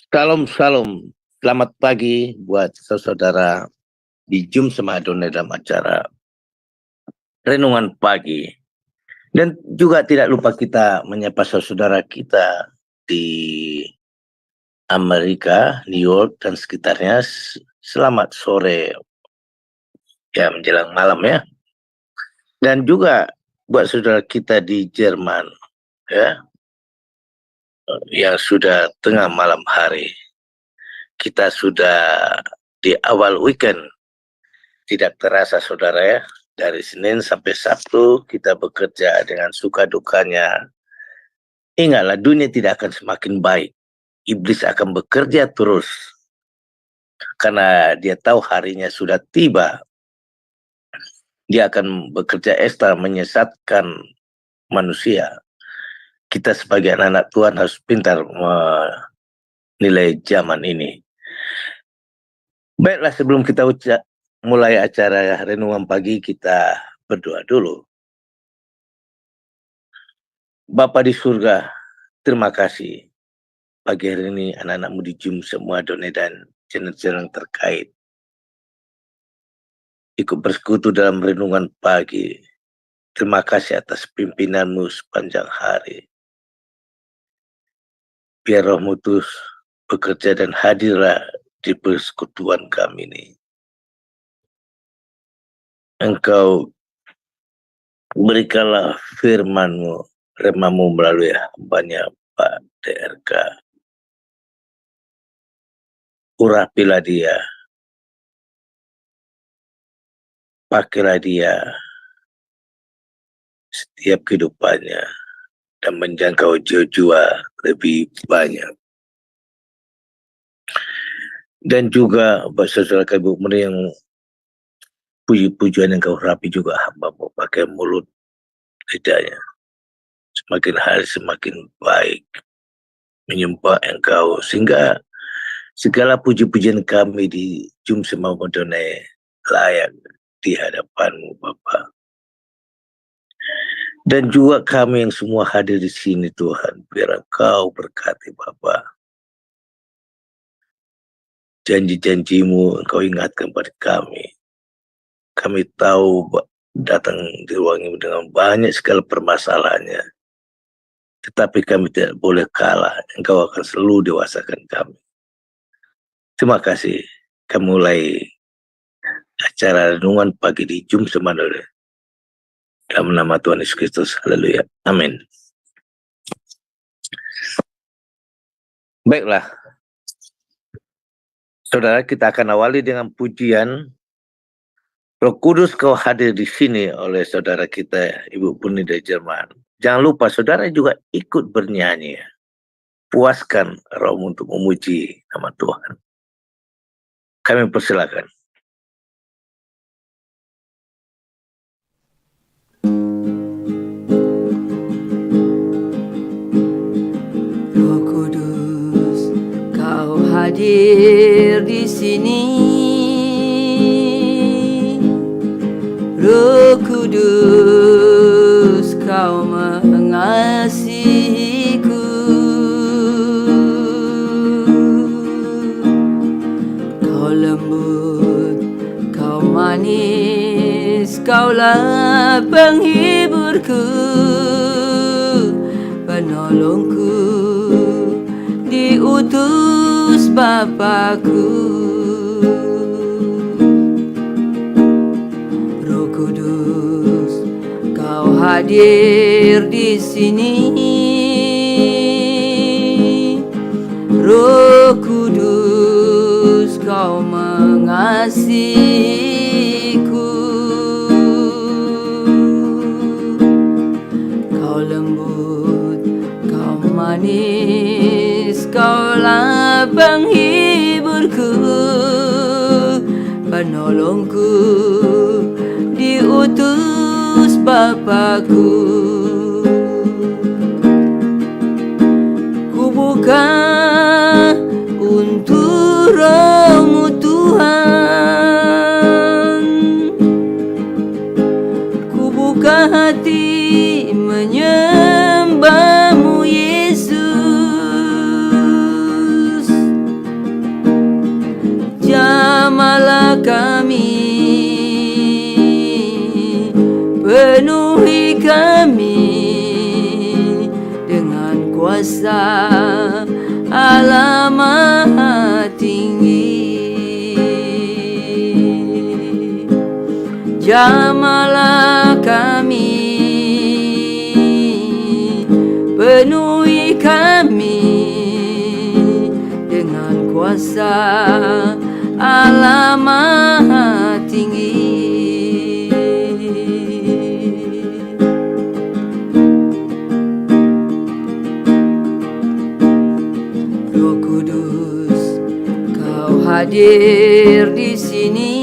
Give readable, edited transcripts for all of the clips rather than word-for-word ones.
Salam salam, selamat pagi buat saudara di Jum Semadone dalam acara Renungan Pagi. Dan juga tidak lupa kita menyapa saudara kita di Amerika, New York dan sekitarnya. Selamat sore ya menjelang malam ya. Dan juga buat saudara kita di Jerman ya yang sudah tengah malam hari. Kita sudah di awal weekend. Tidak terasa saudara ya, dari Senin sampai Sabtu kita bekerja dengan suka dukanya. Ingatlah, dunia tidak akan semakin baik. Iblis akan bekerja terus karena dia tahu harinya sudah tiba. Dia akan bekerja ekstra menyesatkan manusia. Kita sebagai anak-anak Tuhan harus pintar menilai zaman ini. Baiklah, sebelum kita mulai acara renungan pagi, kita berdoa dulu. Bapa di surga, terima kasih pagi hari ini anak-anakmu di Jum semua Done dan channel-channel terkait ikut bersekutu dalam renungan pagi. Terima kasih atas pimpinanmu sepanjang hari. Biar rohmu terus bekerja dan hadirlah di persekutuan kami ini. Engkau berikanlah firman-Mu, remamu melalui hambanya Pak DRK. Urapilah dia, pakailah dia setiap kehidupannya dan menjangkau jiwa-jiwa lebih banyak. Dan juga buat saudara ibu yang puji-pujian yang kau rapi juga hamba mau pakai mulut lidahnya. Semakin hari semakin baik menyembah engkau, sehingga segala puji-pujian kami di Jum Semadone layak di hadapanmu Bapa. Dan juga kami yang semua hadir di sini Tuhan, biar engkau berkati Bapa. Janji-janjimu engkau ingatkan pada kami. Kami tahu datang di ruang ini dengan banyak sekali permasalahannya. Tetapi kami tidak boleh kalah. Engkau akan selalu dewasakan kami. Terima kasih. Kami mulai acara renungan pagi di Jum Semadone. Dalam nama Tuhan Yesus Kristus. Haleluya. Amin. Baiklah. Saudara, kita akan awali dengan pujian Roh Kudus kau hadir di sini oleh saudara kita Ibu Puni dari Jerman. Jangan lupa saudara juga ikut bernyanyi. Puaskan rohmu untuk memuji nama Tuhan. Kami persilakan. Roh Kudus kau hadir di sini. Roh Kudus kau mengasihiku. Kau lembut, kau manis, kaulah penghiburku, penolongku, diutus Bapakku. Hadir di sini, Roh Kudus kau mengasihiku. Kau lembut, kau manis, kaulah penghiburku, penolongku, diutus Bapakku. Ku buka untuk Roh-Mu Tuhan. Ku buka hati menyembah-Mu Yesus. kami, penuhi kami dengan kuasa Allah Maha Tinggi. Jamalah kami, penuhi kami dengan kuasa Allah Maha Tinggi. Roh Kudus, Kau hadir di sini.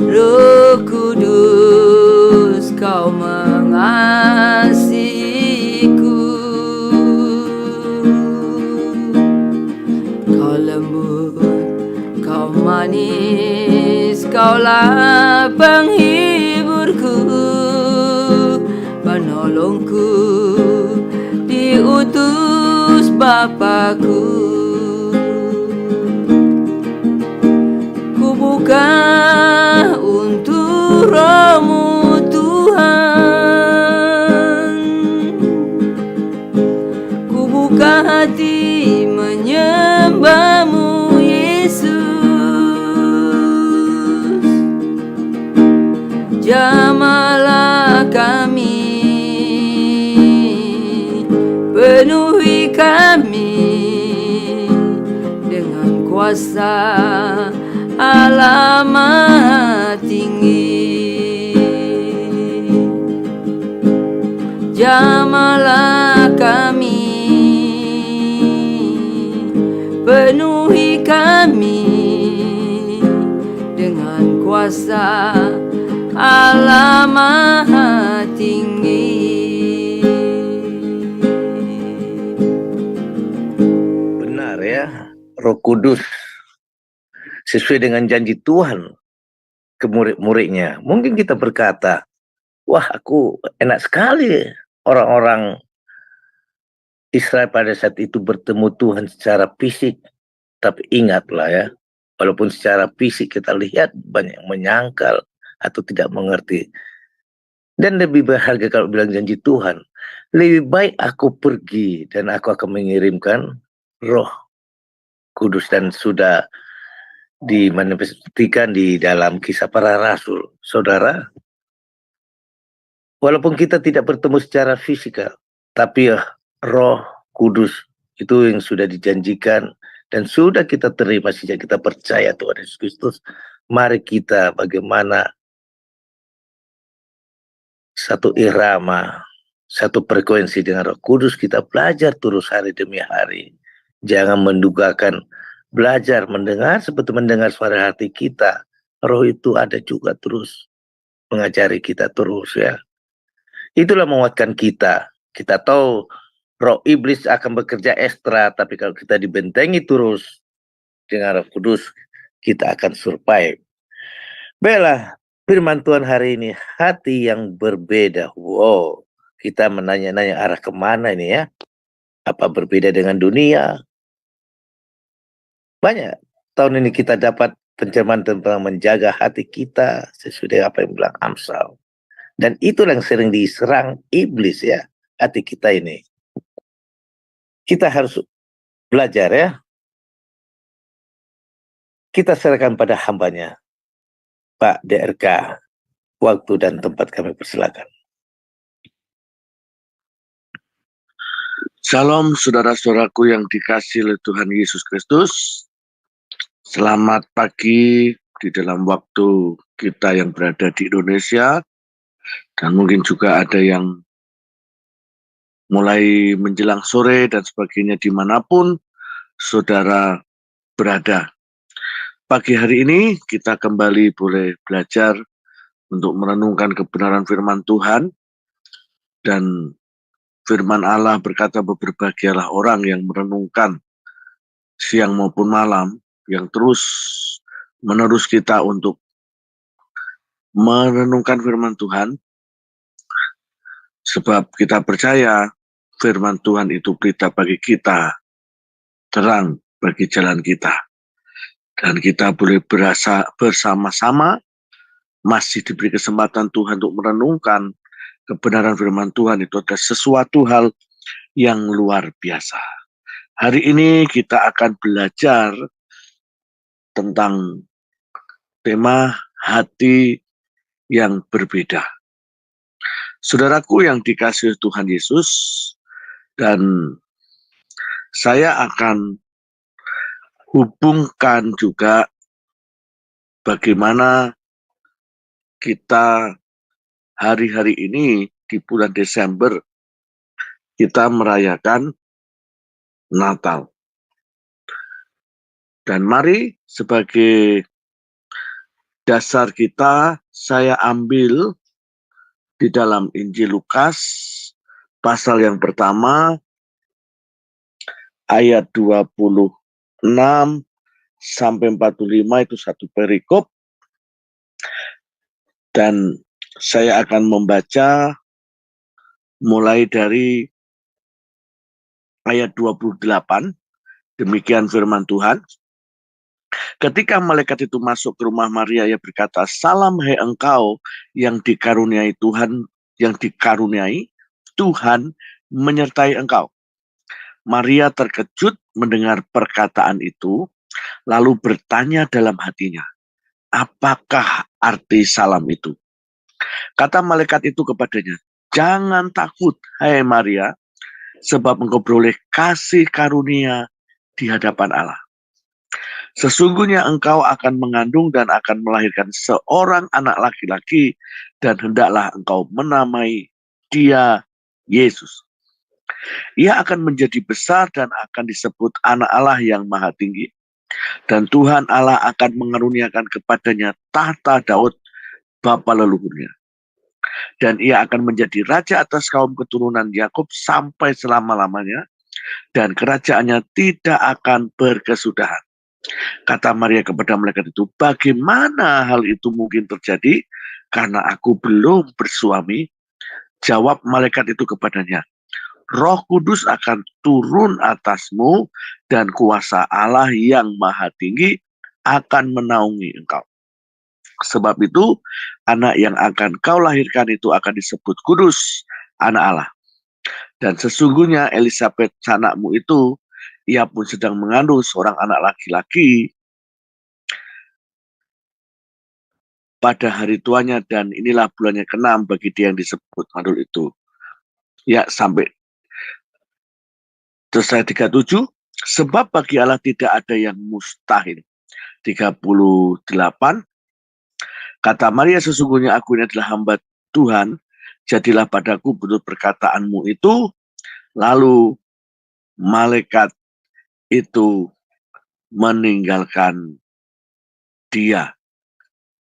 Roh Kudus, Kau mengasihiku. Kau lembut, Kau manis, Kaulah penghiburku, penolongku, diutus Bapa-Ku. Ku buka untuk Roh-Mu Tuhan, ku buka hati menyembah-Mu Yesus. Jamalah kami, penuhi kami dengan kuasa Allah Maha Tinggi. Jamalah kami, penuhi kami dengan kuasa Allah Maha Tinggi. Benar ya, Roh Kudus sesuai dengan janji Tuhan ke murid-muridnya. Mungkin kita berkata, wah aku enak sekali orang-orang Israel pada saat itu bertemu Tuhan secara fisik. Tapi ingatlah ya, walaupun secara fisik kita lihat banyak yang menyangkal atau tidak mengerti. Dan lebih berharga kalau bilang janji Tuhan, lebih baik aku pergi dan aku akan mengirimkan Roh Kudus, dan sudah dimanifestasikan di dalam Kisah Para Rasul. Saudara, walaupun kita tidak bertemu secara fisikal, tapi Roh Kudus itu yang sudah dijanjikan dan sudah kita terima sejak kita percaya Tuhan Yesus Kristus. Mari kita bagaimana satu irama, satu frekuensi dengan Roh Kudus, kita belajar terus hari demi hari. Jangan mendugakan, belajar mendengar seperti mendengar suara hati kita. Roh itu ada juga terus mengajari kita terus ya. Itulah menguatkan kita. Kita tahu roh iblis akan bekerja ekstra, tapi kalau kita dibentengi terus dengan Roh Kudus, kita akan survive. Baiklah, firman Tuhan hari ini, hati yang berbeda. Wow, kita menanya-nanya arah kemana ini ya? Apa berbeda dengan dunia? Banyak tahun ini kita dapat pencerahan tentang menjaga hati kita sesuai dengan apa yang bilang Amsal. Dan itulah yang sering diserang iblis ya, hati kita ini. Kita harus belajar ya. Kita serahkan pada hambanya, Pak DRK. Waktu dan tempat kami persilakan. Salam saudara-saudaraku yang dikasihi oleh Tuhan Yesus Kristus. Selamat pagi di dalam waktu kita yang berada di Indonesia, dan mungkin juga ada yang mulai menjelang sore dan sebagainya dimanapun saudara berada. Pagi hari ini kita kembali boleh belajar untuk merenungkan kebenaran firman Tuhan, dan firman Allah berkata, berbahagialah orang yang merenungkan siang maupun malam, yang terus menerus kita untuk merenungkan firman Tuhan, sebab kita percaya firman Tuhan itu berita bagi kita, terang bagi jalan kita. Dan kita boleh berasa bersama-sama, masih diberi kesempatan Tuhan untuk merenungkan kebenaran firman Tuhan. Itu adalah sesuatu hal yang luar biasa. Hari ini kita akan belajar tentang tema hati yang berbeda. Saudaraku yang dikasihi Tuhan Yesus, dan saya akan hubungkan juga bagaimana kita hari-hari ini di bulan Desember kita merayakan Natal. Dan mari sebagai dasar kita, saya ambil di dalam Injil Lukas pasal yang pertama ayat 26 sampai 45, itu satu perikop, dan saya akan membaca mulai dari ayat 28. Demikian firman Tuhan. Ketika malaikat itu masuk ke rumah Maria, ia berkata, "Salam hai engkau yang dikaruniai Tuhan, Tuhan menyertai engkau." Maria terkejut mendengar perkataan itu, lalu bertanya dalam hatinya, "Apakah arti salam itu?" Kata malaikat itu kepadanya, "Jangan takut, hai Maria, sebab engkau beroleh kasih karunia di hadapan Allah. Sesungguhnya engkau akan mengandung dan akan melahirkan seorang anak laki-laki, dan hendaklah engkau menamai dia Yesus. Ia akan menjadi besar dan akan disebut Anak Allah yang Maha Tinggi. Dan Tuhan Allah akan mengaruniakan kepadanya tahta Daud, bapa leluhurnya. Dan ia akan menjadi raja atas kaum keturunan Yakub sampai selama-lamanya, dan kerajaannya tidak akan berkesudahan." Kata Maria kepada malaikat itu, "Bagaimana hal itu mungkin terjadi? Karena aku belum bersuami." Jawab malaikat itu kepadanya, "Roh Kudus akan turun atasmu, dan kuasa Allah yang Maha Tinggi akan menaungi engkau. Sebab itu, anak yang akan kau lahirkan itu akan disebut kudus, Anak Allah. Dan sesungguhnya Elisabet anakmu itu, ia pun sedang mengandung seorang anak laki-laki pada hari tuanya, dan inilah bulannya ke-6 bagi dia yang disebut mandul itu." Ya, sampai selesai 37. Sebab bagi Allah tidak ada yang mustahil. 38. Kata Maria, "Sesungguhnya aku ini adalah hamba Tuhan, jadilah padaku menurut perkataanmu itu." Lalu malaikat itu meninggalkan dia.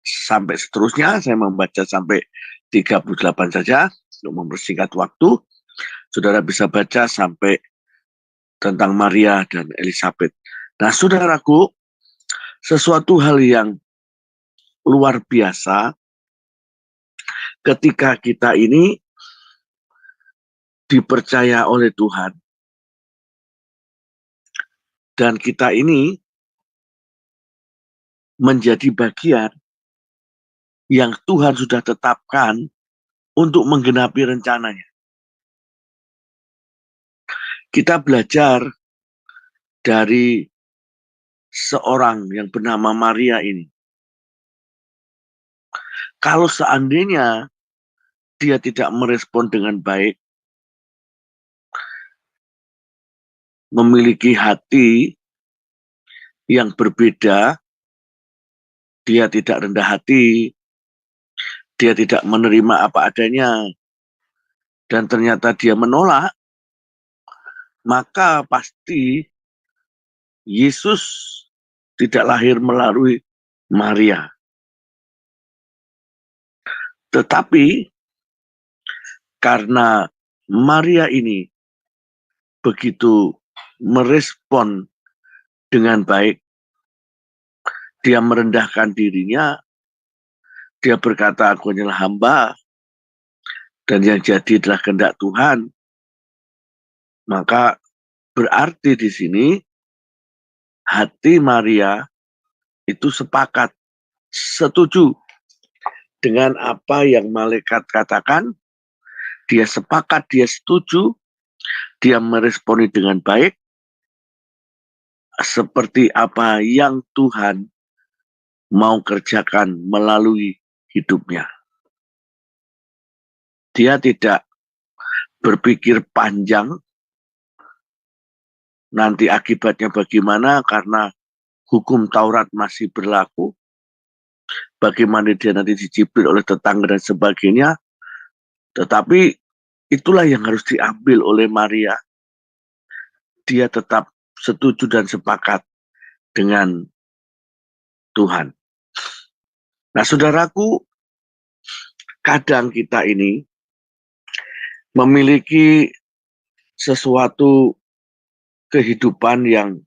Sampai seterusnya, saya membaca sampai 38 saja untuk mempersingkat waktu. Saudara bisa baca sampai tentang Maria dan Elisabet. Nah, saudaraku, sesuatu hal yang luar biasa ketika kita ini dipercaya oleh Tuhan, dan kita ini menjadi bagian yang Tuhan sudah tetapkan untuk menggenapi rencananya. Kita belajar dari seorang yang bernama Maria ini. Kalau seandainya dia tidak merespon dengan baik, memiliki hati yang berbeda, dia tidak rendah hati, dia tidak menerima apa adanya, dan ternyata dia menolak, maka pasti Yesus tidak lahir melalui Maria. Tetapi karena Maria ini begitu merespon dengan baik, dia merendahkan dirinya, dia berkata, "Aku hanyalah hamba, dan yang jadi adalah kehendak Tuhan." Maka berarti di sini hati Maria itu sepakat, setuju dengan apa yang malaikat katakan. Dia sepakat, dia setuju, dia meresponi dengan baik, seperti apa yang Tuhan mau kerjakan melalui hidupnya. Dia tidak berpikir panjang, nanti akibatnya bagaimana karena hukum Taurat masih berlaku, bagaimana dia nanti dicibir oleh tetangga dan sebagainya. Tetapi itulah yang harus diambil oleh Maria. Dia tetap setuju dan sepakat dengan Tuhan. Nah, saudaraku, kadang kita ini memiliki sesuatu kehidupan yang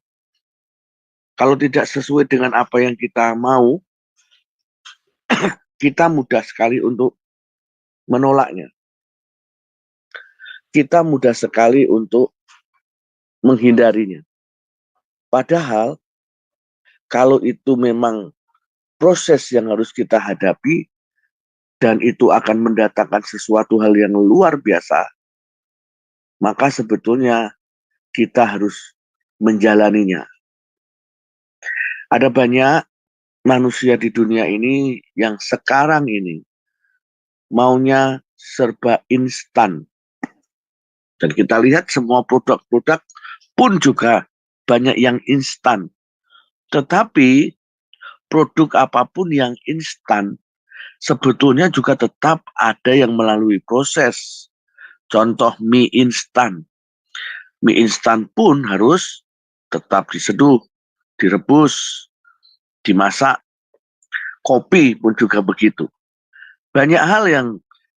kalau tidak sesuai dengan apa yang kita mau, kita mudah sekali untuk menolaknya. Kita mudah sekali untuk menghindarinya. Padahal, kalau itu memang proses yang harus kita hadapi, dan itu akan mendatangkan sesuatu hal yang luar biasa, maka sebetulnya kita harus menjalaninya. Ada banyak manusia di dunia ini yang sekarang ini maunya serba instan. Dan kita lihat semua produk-produk pun juga banyak yang instan. Tetapi produk apapun yang instan sebetulnya juga tetap ada yang melalui proses. Contoh mie instan. Mie instan pun harus tetap diseduh, direbus, dimasak. Kopi pun juga begitu. Banyak hal yang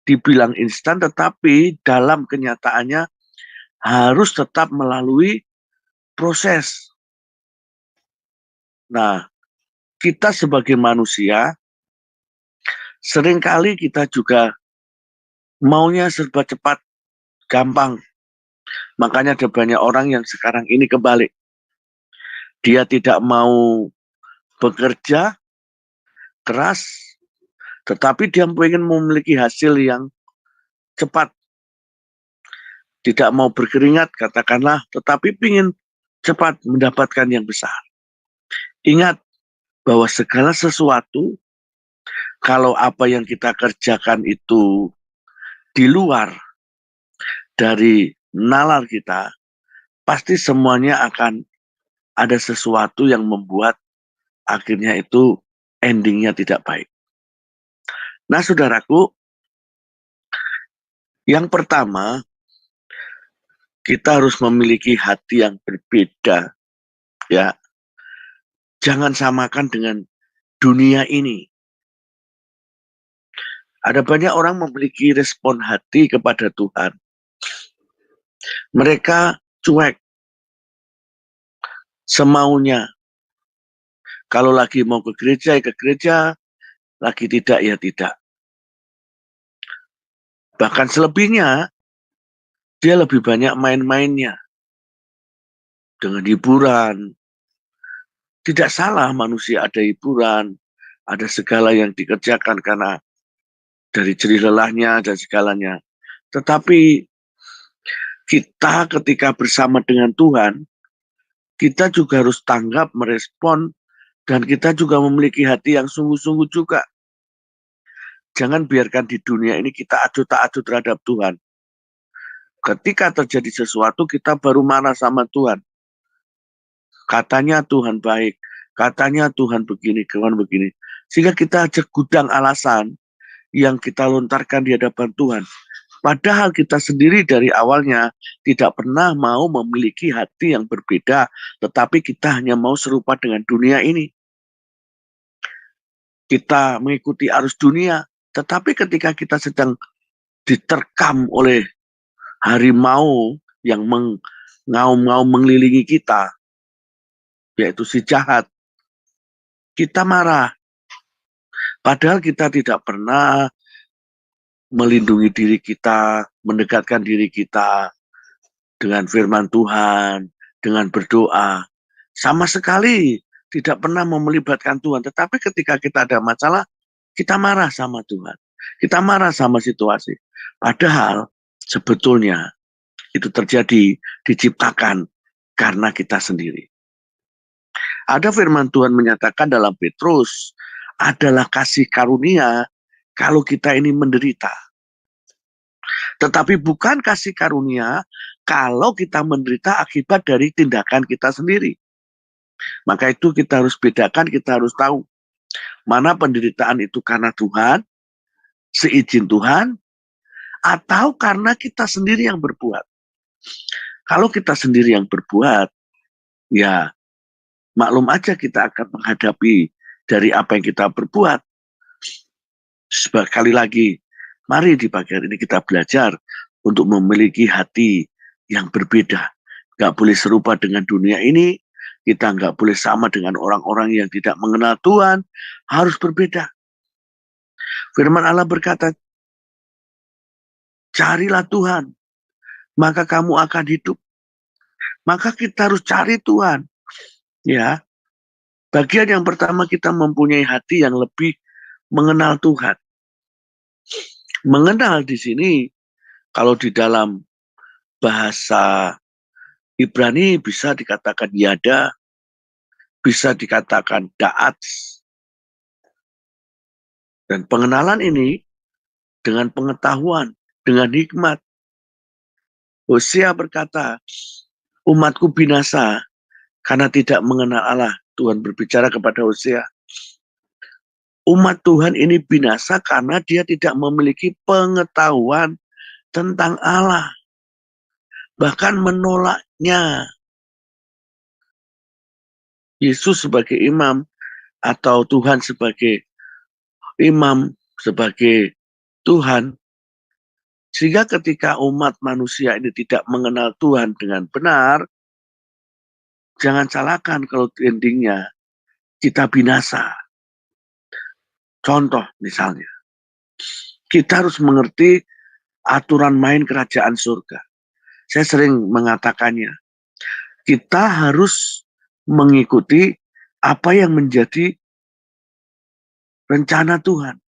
dibilang instan tetapi dalam kenyataannya harus tetap melalui proses. Nah, kita sebagai manusia seringkali kita juga maunya serba cepat, gampang. Makanya ada banyak orang yang sekarang ini kebalik. Dia tidak mau bekerja keras, tetapi dia ingin memiliki hasil yang cepat. Tidak mau berkeringat, katakanlah, tetapi ingin cepat mendapatkan yang besar. Ingat bahwa segala sesuatu, kalau apa yang kita kerjakan itu di luar dari nalar kita, pasti semuanya akan ada sesuatu yang membuat akhirnya itu endingnya tidak baik. Nah, saudaraku, yang pertama, kita harus memiliki hati yang berbeda, ya. Jangan samakan dengan dunia ini. Ada banyak orang memiliki respon hati kepada Tuhan. Mereka cuek, semaunya. Kalau lagi mau ke gereja, ya ke gereja. Lagi tidak, ya tidak. Bahkan selebihnya, dia lebih banyak main-mainnya. Dengan hiburan. Tidak salah manusia ada hiburan. Ada segala yang dikerjakan karena dari jerih lelahnya dan segalanya. Tetapi kita ketika bersama dengan Tuhan, kita juga harus tanggap, merespon, dan kita juga memiliki hati yang sungguh-sungguh juga. Jangan biarkan di dunia ini kita acuh tak acuh terhadap Tuhan. Ketika terjadi sesuatu, kita baru marah sama Tuhan. Katanya Tuhan baik, katanya Tuhan begini, Tuhan begini. Sehingga kita aja gudang alasan yang kita lontarkan di hadapan Tuhan. Padahal kita sendiri dari awalnya tidak pernah mau memiliki hati yang berbeda, tetapi kita hanya mau serupa dengan dunia ini. Kita mengikuti arus dunia, tetapi ketika kita sedang diterkam oleh harimau yang mengaum-ngaum mengelilingi kita, yaitu si jahat, kita marah. Padahal kita tidak pernah melindungi diri kita, mendekatkan diri kita dengan firman Tuhan, dengan berdoa. Sama sekali tidak pernah mau melibatkan Tuhan. Tetapi ketika kita ada masalah, kita marah sama Tuhan. Kita marah sama situasi. Padahal sebetulnya itu terjadi, diciptakan karena kita sendiri. Ada firman Tuhan menyatakan dalam Petrus, adalah kasih karunia kalau kita ini menderita. Tetapi bukan kasih karunia kalau kita menderita akibat dari tindakan kita sendiri. Maka itu kita harus bedakan, kita harus tahu mana penderitaan itu karena Tuhan, seizin Tuhan, atau karena kita sendiri yang berbuat. Kalau kita sendiri yang berbuat, ya maklum aja kita akan menghadapi dari apa yang kita berbuat. Sekali lagi, mari di pagi hari ini kita belajar untuk memiliki hati yang berbeda. Gak boleh serupa dengan dunia ini, kita nggak boleh sama dengan orang-orang yang tidak mengenal Tuhan, harus berbeda. Firman Allah berkata, carilah Tuhan, maka kamu akan hidup. Maka kita harus cari Tuhan. Ya, bagian yang pertama kita mempunyai hati yang lebih mengenal Tuhan. Mengenal di sini, kalau di dalam bahasa Ibrani bisa dikatakan yada, bisa dikatakan da'at. Dan pengenalan ini dengan pengetahuan, dengan hikmat. Hosea berkata, umatku binasa karena tidak mengenal Allah. Tuhan berbicara kepada Hosea. Umat Tuhan ini binasa karena dia tidak memiliki pengetahuan tentang Allah. Bahkan menolaknya. Yesus sebagai imam atau Tuhan sebagai imam, sebagai Tuhan. Sehingga ketika umat manusia ini tidak mengenal Tuhan dengan benar, jangan salahkan kalau endingnya kita binasa. Contoh misalnya, kita harus mengerti aturan main kerajaan surga. Saya sering mengatakannya, kita harus mengikuti apa yang menjadi rencana Tuhan.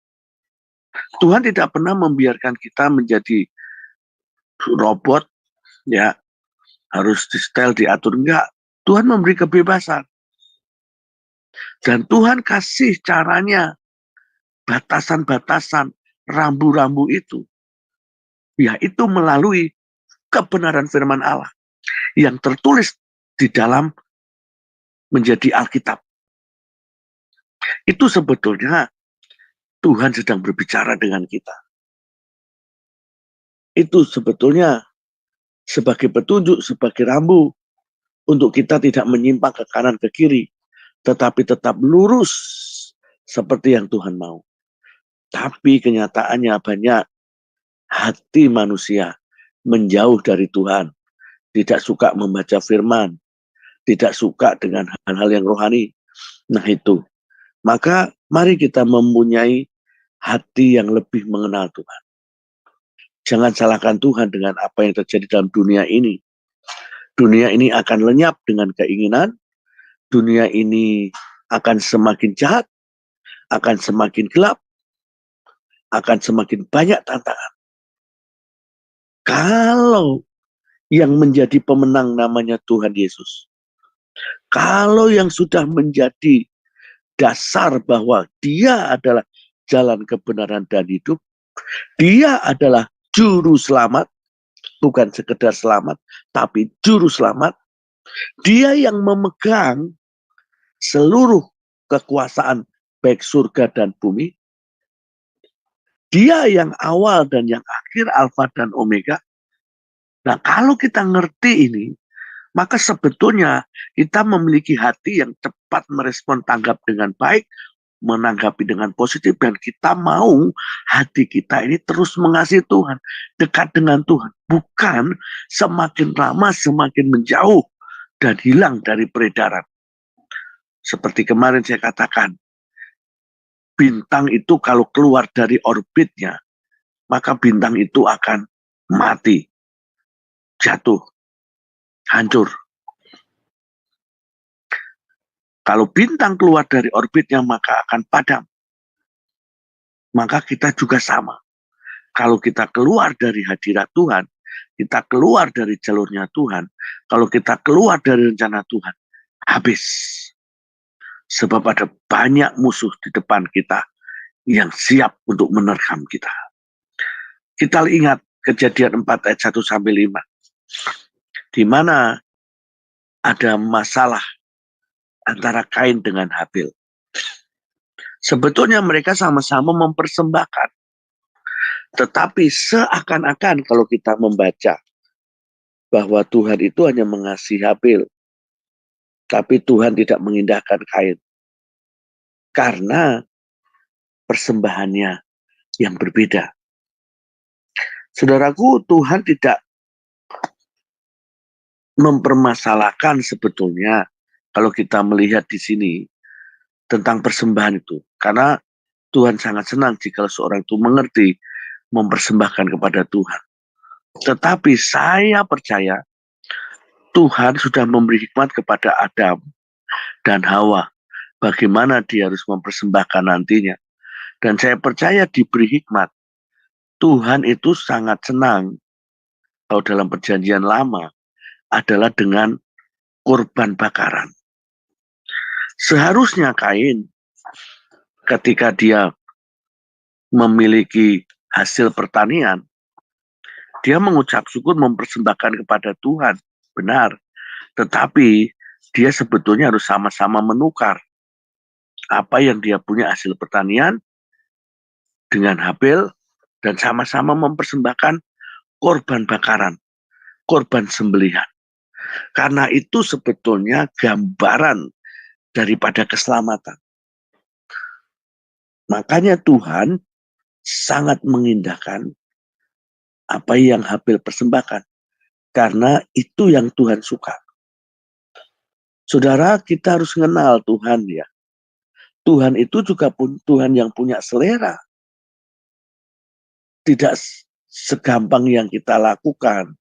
Tuhan tidak pernah membiarkan kita menjadi robot, ya harus di-style, diatur. Enggak, Tuhan memberi kebebasan. Dan Tuhan kasih caranya, batasan-batasan, rambu-rambu itu. Yaitu melalui kebenaran firman Allah yang tertulis di dalam menjadi Alkitab. Itu sebetulnya Tuhan sedang berbicara dengan kita. Itu sebetulnya sebagai petunjuk, sebagai rambu untuk kita tidak menyimpang ke kanan ke kiri, tetapi tetap lurus seperti yang Tuhan mau. Tapi kenyataannya banyak hati manusia menjauh dari Tuhan, tidak suka membaca firman, tidak suka dengan hal-hal yang rohani. Nah itu, maka mari kita mempunyai hati yang lebih mengenal Tuhan. Jangan salahkan Tuhan dengan apa yang terjadi dalam dunia ini. Dunia ini akan lenyap dengan keinginan, dunia ini akan semakin jahat, akan semakin gelap, akan semakin banyak tantangan. Kalau yang menjadi pemenang namanya Tuhan Yesus, kalau yang sudah menjadi dasar bahwa dia adalah jalan kebenaran dan hidup, dia adalah juru selamat, bukan sekedar selamat, tapi juru selamat. Dia yang memegang seluruh kekuasaan baik surga dan bumi. Dia yang awal dan yang akhir, Alfa dan Omega. Nah, kalau kita ngerti ini, maka sebetulnya kita memiliki hati yang cepat merespon, tanggap dengan baik, menanggapi dengan positif, dan kita mau hati kita ini terus mengasihi Tuhan, dekat dengan Tuhan. Bukan semakin lama semakin menjauh dan hilang dari peredaran. Seperti kemarin saya katakan, bintang itu kalau keluar dari orbitnya, maka bintang itu akan mati, jatuh, hancur. Kalau bintang keluar dari orbitnya maka akan padam. Maka kita juga sama. Kalau kita keluar dari hadirat Tuhan, kita keluar dari jalurnya Tuhan, kalau kita keluar dari rencana Tuhan, habis. Sebab ada banyak musuh di depan kita yang siap untuk menerkam kita. Kita ingat Kejadian 4 ayat 1-5. Di mana ada masalah antara Kain dengan Habil. Sebetulnya mereka sama-sama mempersembahkan. Tetapi seakan-akan kalau kita membaca bahwa Tuhan itu hanya mengasihi Habil, tapi Tuhan tidak mengindahkan Kain. Karena persembahannya yang berbeda. Saudaraku, Tuhan tidak mempermasalahkan sebetulnya kalau kita melihat di sini tentang persembahan itu. Karena Tuhan sangat senang jika seorang itu mengerti mempersembahkan kepada Tuhan. Tetapi saya percaya Tuhan sudah memberi hikmat kepada Adam dan Hawa bagaimana dia harus mempersembahkan nantinya. Dan saya percaya diberi hikmat. Tuhan itu sangat senang kalau dalam perjanjian lama adalah dengan kurban bakaran. Seharusnya Kain ketika dia memiliki hasil pertanian, dia mengucap syukur mempersembahkan kepada Tuhan. Benar. Tetapi dia sebetulnya harus sama-sama menukar apa yang dia punya hasil pertanian dengan Habil dan sama-sama mempersembahkan korban bakaran, korban sembelihan. Karena itu sebetulnya gambaran daripada keselamatan. Makanya Tuhan sangat mengindahkan apa yang Habil persembahkan. Karena itu yang Tuhan suka. Saudara, kita harus mengenal Tuhan ya. Tuhan itu juga Tuhan yang punya selera. Tidak segampang yang kita lakukan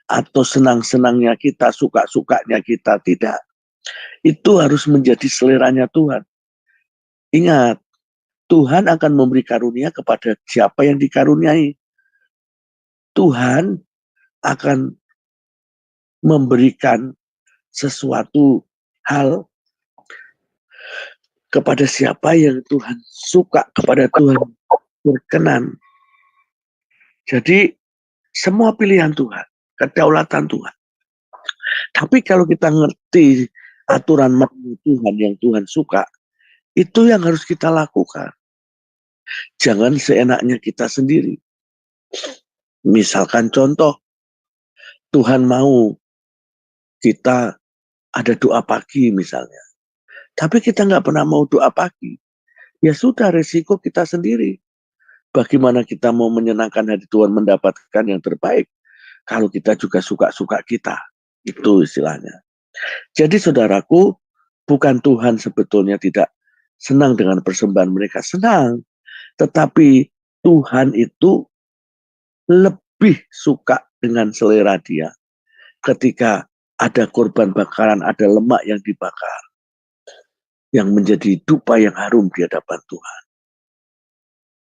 atau senang-senangnya kita, suka-sukanya kita, tidak. Itu harus menjadi seleranya Tuhan. Ingat, Tuhan akan memberi karunia kepada siapa yang dikaruniai. Tuhan akan memberikan sesuatu hal kepada siapa yang Tuhan suka, kepada Tuhan berkenan. Jadi semua pilihan Tuhan, kedaulatan Tuhan. Tapi kalau kita ngerti aturan main Tuhan yang Tuhan suka, itu yang harus kita lakukan. Jangan seenaknya kita sendiri. Misalkan contoh, Tuhan mau kita ada doa pagi misalnya. Tapi kita nggak pernah mau doa pagi. Ya sudah, resiko kita sendiri. Bagaimana kita mau menyenangkan hati Tuhan mendapatkan yang terbaik kalau kita juga suka-suka kita. Itu istilahnya. Jadi saudaraku, bukan Tuhan sebetulnya tidak senang dengan persembahan mereka. Senang. Tetapi Tuhan itu lebih suka dengan selera dia ketika ada korban bakaran, ada lemak yang dibakar, yang menjadi dupa yang harum di hadapan Tuhan.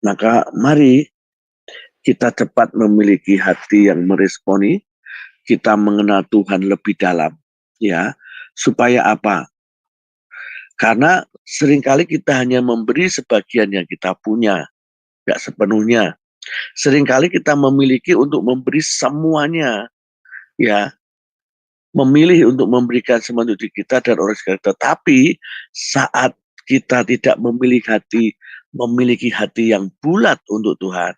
Maka mari kita cepat memiliki hati yang meresponi, kita mengenal Tuhan lebih dalam, ya. Supaya apa? Karena seringkali kita hanya memberi sebagian yang kita punya, tidak sepenuhnya. Seringkali kita memiliki untuk memberi semuanya, ya. Memilih untuk memberikan semua untuk diri kita dan orang sekitar. Tetapi saat kita tidak memiliki hati yang bulat untuk Tuhan,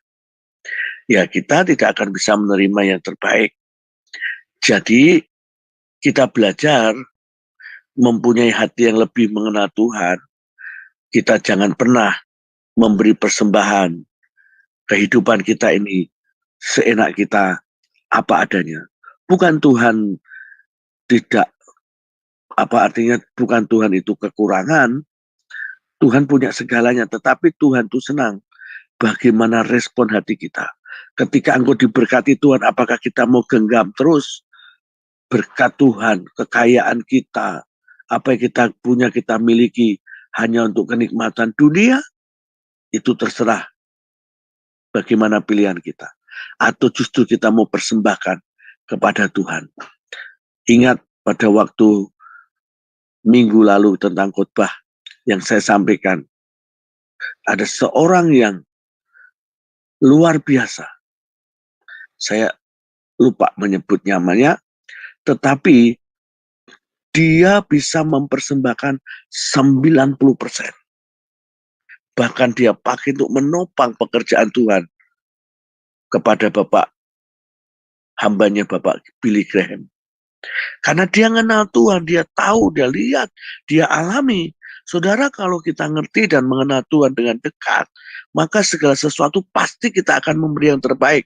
ya kita tidak akan bisa menerima yang terbaik. Jadi kita belajar mempunyai hati yang lebih mengenal Tuhan. Kita jangan pernah memberi persembahan kehidupan kita ini seenak kita apa adanya. Bukan Tuhan tidak, artinya bukan Tuhan itu kekurangan. Tuhan punya segalanya, tetapi Tuhan itu senang bagaimana respon hati kita. Ketika engkau diberkati Tuhan, apakah kita mau genggam terus berkat Tuhan, kekayaan kita, apa yang kita punya, kita miliki hanya untuk kenikmatan dunia, itu terserah bagaimana pilihan kita. Atau justru kita mau persembahkan kepada Tuhan. Ingat pada waktu minggu lalu tentang khotbah yang saya sampaikan, ada seorang yang luar biasa. Saya lupa menyebut namanya, tetapi dia bisa mempersembahkan 90%. Bahkan dia pakai untuk menopang pekerjaan Tuhan kepada hambanya Bapak Billy Graham. Karena dia mengenal Tuhan, dia tahu, dia lihat, dia alami. Saudara, kalau kita ngerti dan mengenal Tuhan dengan dekat, maka segala sesuatu pasti kita akan memberi yang terbaik.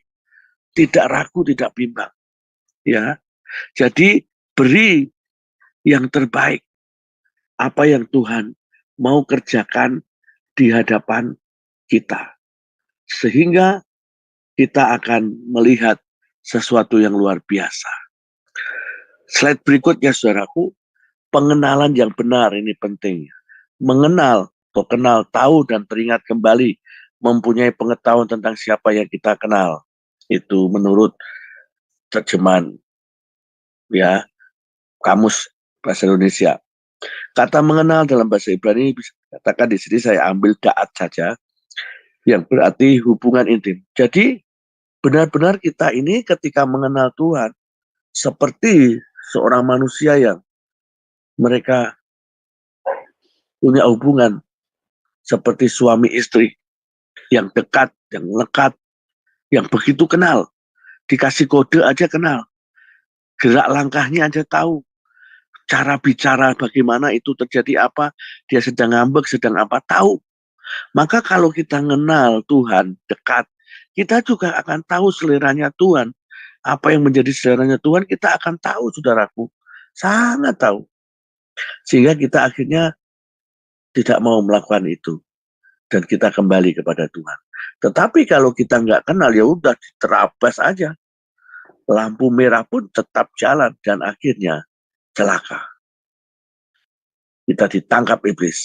Tidak ragu, tidak bimbang. Ya, jadi beri yang terbaik. Apa yang Tuhan mau kerjakan di hadapan kita. Sehingga kita akan melihat sesuatu yang luar biasa. Slide berikutnya, saudaraku, pengenalan yang benar ini penting. Mengenal atau kenal, tahu dan teringat kembali, mempunyai pengetahuan tentang siapa yang kita kenal. Itu menurut terjemahan ya kamus bahasa Indonesia. Kata mengenal dalam bahasa Ibrani katakan di sini saya ambil da'at saja, yang berarti hubungan intim. Jadi benar-benar kita ini ketika mengenal Tuhan seperti seorang manusia yang mereka punya hubungan seperti suami istri yang dekat, yang lekat, yang begitu kenal. Dikasih kode aja kenal. Gerak langkahnya aja tahu. Cara bicara bagaimana itu terjadi apa. Dia sedang ngambek, sedang apa, tahu. Maka kalau kita kenal Tuhan dekat, kita juga akan tahu seleranya Tuhan. Apa yang menjadi seleranya Tuhan, kita akan tahu, saudaraku. Sangat tahu. Sehingga kita akhirnya tidak mau melakukan itu. Dan kita kembali kepada Tuhan. Tetapi kalau kita nggak kenal, ya udah diterabas aja. Lampu merah pun tetap jalan dan akhirnya celaka. Kita ditangkap iblis.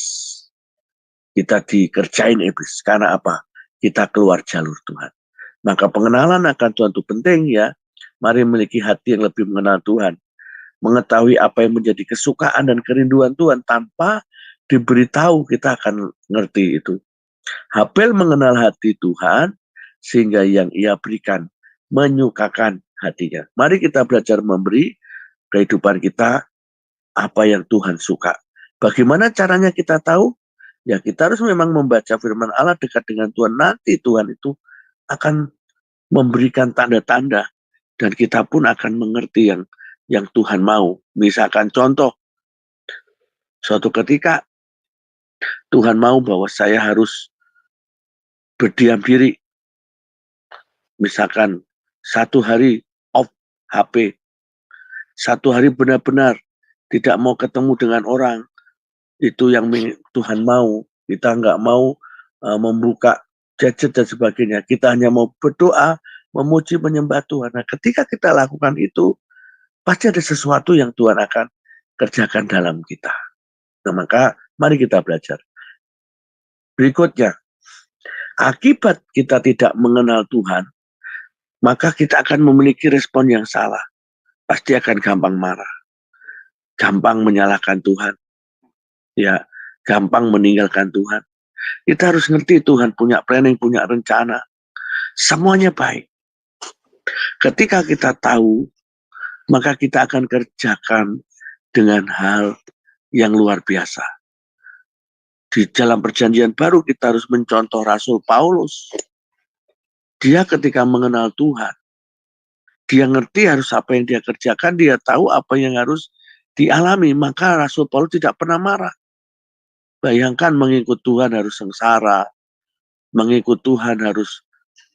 Kita dikerjain iblis. Karena apa? Kita keluar jalur Tuhan. Maka pengenalan akan Tuhan itu penting ya. Mari memiliki hati yang lebih mengenal Tuhan. Mengetahui apa yang menjadi kesukaan dan kerinduan Tuhan tanpa diberitahu, kita akan ngerti itu. Habel mengenal hati Tuhan sehingga yang ia berikan menyukakan hatinya. Mari kita belajar memberi kehidupan kita apa yang Tuhan suka. Bagaimana caranya kita tahu? Ya kita harus memang membaca firman Allah dekat dengan Tuhan. Nanti Tuhan itu akan memberikan tanda-tanda dan kita pun akan mengerti yang Tuhan mau. Misalkan contoh, suatu ketika Tuhan mau bahwa saya harus berdiam diri. Misalkan 1 hari off HP. 1 hari benar-benar tidak mau ketemu dengan orang. Itu yang Tuhan mau. Kita nggak mau membuka gadget dan sebagainya. Kita hanya mau berdoa, memuji, menyembah Tuhan. Nah, ketika kita lakukan itu, pasti ada sesuatu yang Tuhan akan kerjakan dalam kita. Nah, maka mari kita belajar. Berikutnya, akibat kita tidak mengenal Tuhan, maka kita akan memiliki respon yang salah. Pasti akan gampang marah. Gampang menyalahkan Tuhan. Ya, gampang meninggalkan Tuhan. Kita harus ngerti Tuhan punya planning, punya rencana. Semuanya baik. Ketika kita tahu, maka kita akan kerjakan dengan hal yang luar biasa. Di dalam perjanjian baru kita harus mencontoh Rasul Paulus. Dia ketika mengenal Tuhan, dia ngerti harus apa yang dia kerjakan, dia tahu apa yang harus dialami. Maka Rasul Paulus tidak pernah marah. Bayangkan mengikut Tuhan harus sengsara, mengikut Tuhan harus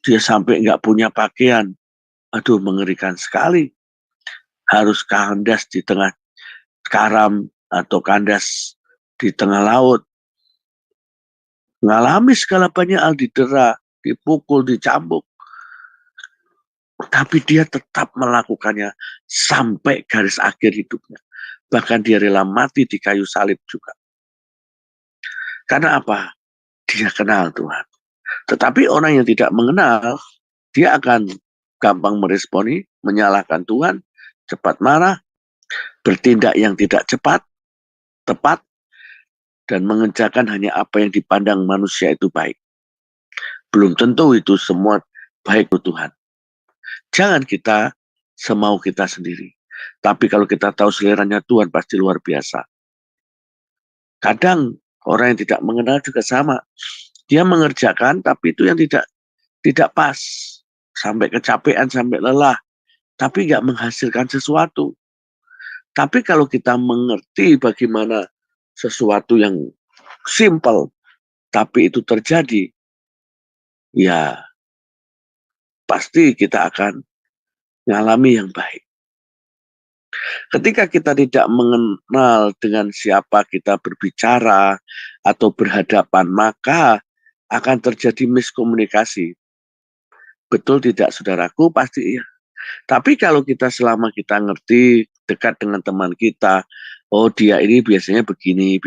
dia sampai nggak punya pakaian. Aduh, mengerikan sekali. Harus kandas di tengah karam atau kandas di tengah laut. Mengalami segala banyak hal, didera, dipukul, dicambuk. Tapi dia tetap melakukannya sampai garis akhir hidupnya. Bahkan dia rela mati di kayu salib juga. Karena apa? Dia kenal Tuhan. Tetapi orang yang tidak mengenal, dia akan gampang meresponi, menyalahkan Tuhan, cepat marah, bertindak yang tidak cepat, tepat, dan mengerjakan hanya apa yang dipandang manusia itu baik. Belum tentu itu semua baik untuk Tuhan. Jangan kita semau kita sendiri. Tapi kalau kita tahu seleranya Tuhan pasti luar biasa. Kadang orang yang tidak mengenal juga sama. Dia mengerjakan tapi itu yang tidak pas. Sampai kecapean, sampai lelah. Tapi nggak menghasilkan sesuatu. Tapi kalau kita mengerti bagaimana sesuatu yang simple, tapi itu terjadi, ya pasti kita akan mengalami yang baik. Ketika kita tidak mengenal dengan siapa kita berbicara atau berhadapan, maka akan terjadi miskomunikasi. Betul tidak, saudaraku? Pasti iya. Tapi kalau kita selama kita ngerti, dekat dengan teman kita, oh dia ini biasanya begini,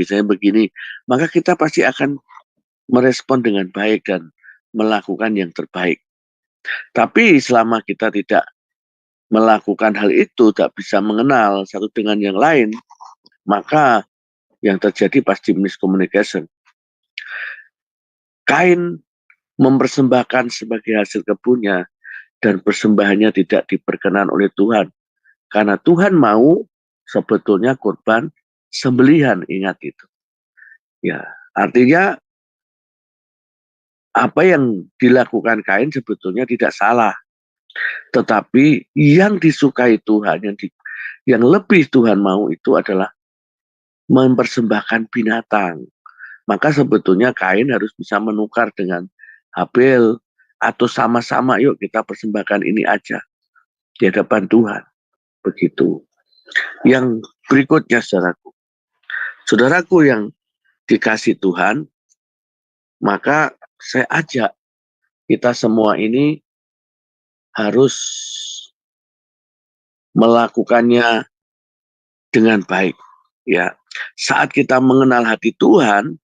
maka kita pasti akan merespon dengan baik dan melakukan yang terbaik. Tapi selama kita tidak melakukan hal itu, tak bisa mengenal satu dengan yang lain, maka yang terjadi pasti miscommunication. Kain mempersembahkan sebagai hasil kebunnya dan persembahannya tidak diperkenan oleh Tuhan. Karena Tuhan mau sebetulnya korban sembelihan, ingat itu. Ya, artinya apa yang dilakukan Kain sebetulnya tidak salah. Tetapi yang disukai Tuhan, yang lebih Tuhan mau itu adalah mempersembahkan binatang. Maka sebetulnya Kain harus bisa menukar dengan Habel, atau sama-sama yuk kita persembahkan ini aja di hadapan Tuhan. Begitu. Yang berikutnya saudaraku yang dikasih Tuhan, maka saya ajak kita semua ini harus melakukannya dengan baik. Ya, saat kita mengenal hati Tuhan,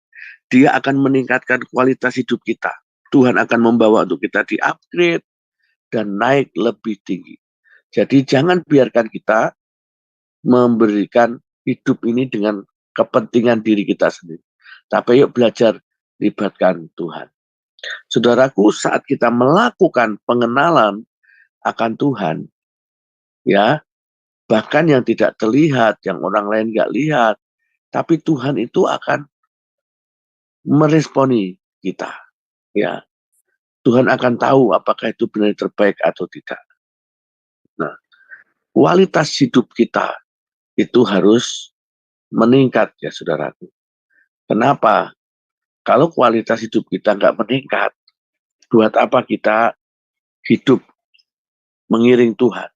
Dia akan meningkatkan kualitas hidup kita. Tuhan akan membawa untuk kita di-upgrade dan naik lebih tinggi. Jadi jangan biarkan kita memberikan hidup ini dengan kepentingan diri kita sendiri. Tapi yuk belajar libatkan Tuhan. Saudaraku, saat kita melakukan pengenalan akan Tuhan, ya, bahkan yang tidak terlihat, yang orang lain nggak lihat, tapi Tuhan itu akan meresponi kita. Ya, Tuhan akan tahu apakah itu benar terbaik atau tidak. Nah, kualitas hidup kita itu harus meningkat ya saudaraku. Kenapa? Kalau kualitas hidup kita nggak meningkat, buat apa kita hidup mengiring Tuhan?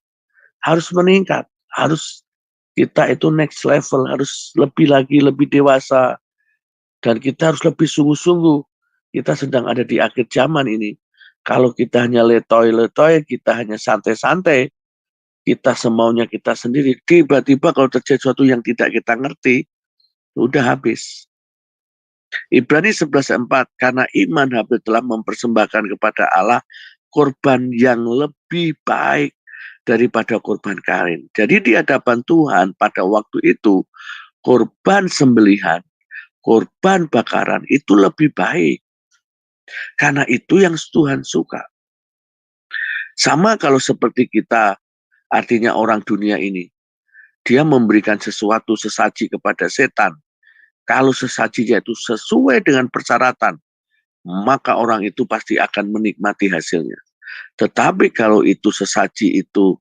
Harus meningkat, harus kita itu next level, harus lebih lagi, lebih dewasa, dan kita harus lebih sungguh-sungguh. Kita sedang ada di akhir zaman ini. Kalau kita hanya letoy-letoy, kita hanya santai-santai, kita semaunya kita sendiri, tiba-tiba kalau terjadi sesuatu yang tidak kita ngerti, udah habis. Ibrani 11:4, karena iman Habel telah mempersembahkan kepada Allah korban yang lebih baik daripada korban Kain. Jadi di hadapan Tuhan pada waktu itu, korban sembelihan, korban bakaran itu lebih baik. Karena itu yang Tuhan suka. Sama kalau seperti kita, artinya orang dunia ini, dia memberikan sesuatu sesaji kepada setan. Kalau sesajinya itu sesuai dengan persyaratan, maka orang itu pasti akan menikmati hasilnya. Tetapi kalau itu sesaji itu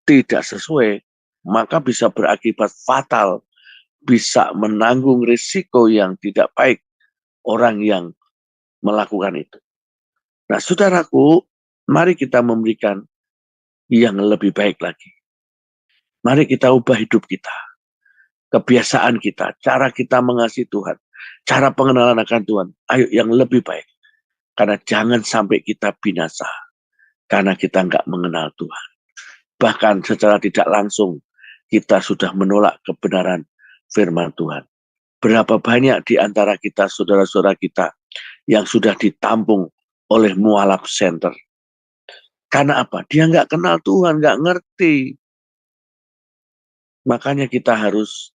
tidak sesuai, maka bisa berakibat fatal, bisa menanggung risiko yang tidak baik orang yang melakukan itu. Nah, saudaraku, mari kita memberikan yang lebih baik lagi. Mari kita ubah hidup kita, kebiasaan kita, cara kita mengasihi Tuhan, cara pengenalan akan Tuhan. Ayo yang lebih baik. Karena jangan sampai kita binasa, karena kita nggak mengenal Tuhan. Bahkan secara tidak langsung, kita sudah menolak kebenaran firman Tuhan. Berapa banyak di antara kita, saudara-saudara kita, yang sudah ditampung oleh mualaf center. Karena apa? Dia nggak kenal Tuhan, nggak ngerti. Makanya kita harus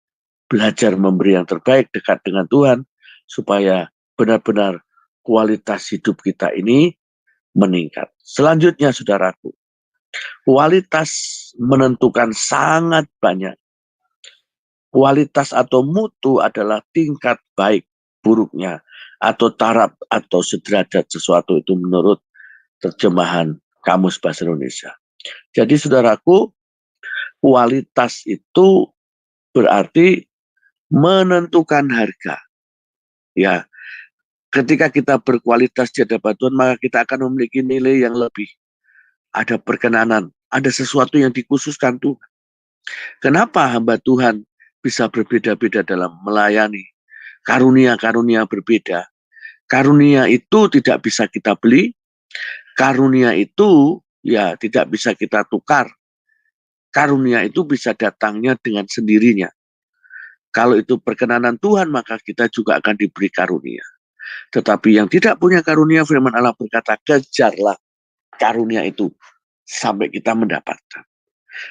belajar memberi yang terbaik dekat dengan Tuhan, supaya benar-benar kualitas hidup kita ini meningkat. Selanjutnya, saudaraku, kualitas menentukan sangat banyak. Kualitas atau mutu adalah tingkat baik buruknya atau taraf atau sederajat sesuatu, itu menurut terjemahan Kamus Bahasa Indonesia. Jadi saudaraku, kualitas itu berarti menentukan harga. Ya, ketika kita berkualitas di hadapan Tuhan, maka kita akan memiliki nilai yang lebih. Ada perkenanan, ada sesuatu yang dikhususkan Tuhan. Kenapa hamba Tuhan bisa berbeda-beda dalam melayani? Karunia-karunia berbeda. Karunia itu tidak bisa kita beli. Karunia itu ya tidak bisa kita tukar. Karunia itu bisa datangnya dengan sendirinya. Kalau itu perkenanan Tuhan, maka kita juga akan diberi karunia. Tetapi yang tidak punya karunia, firman Allah berkata, kejarlah karunia itu sampai kita mendapatkan.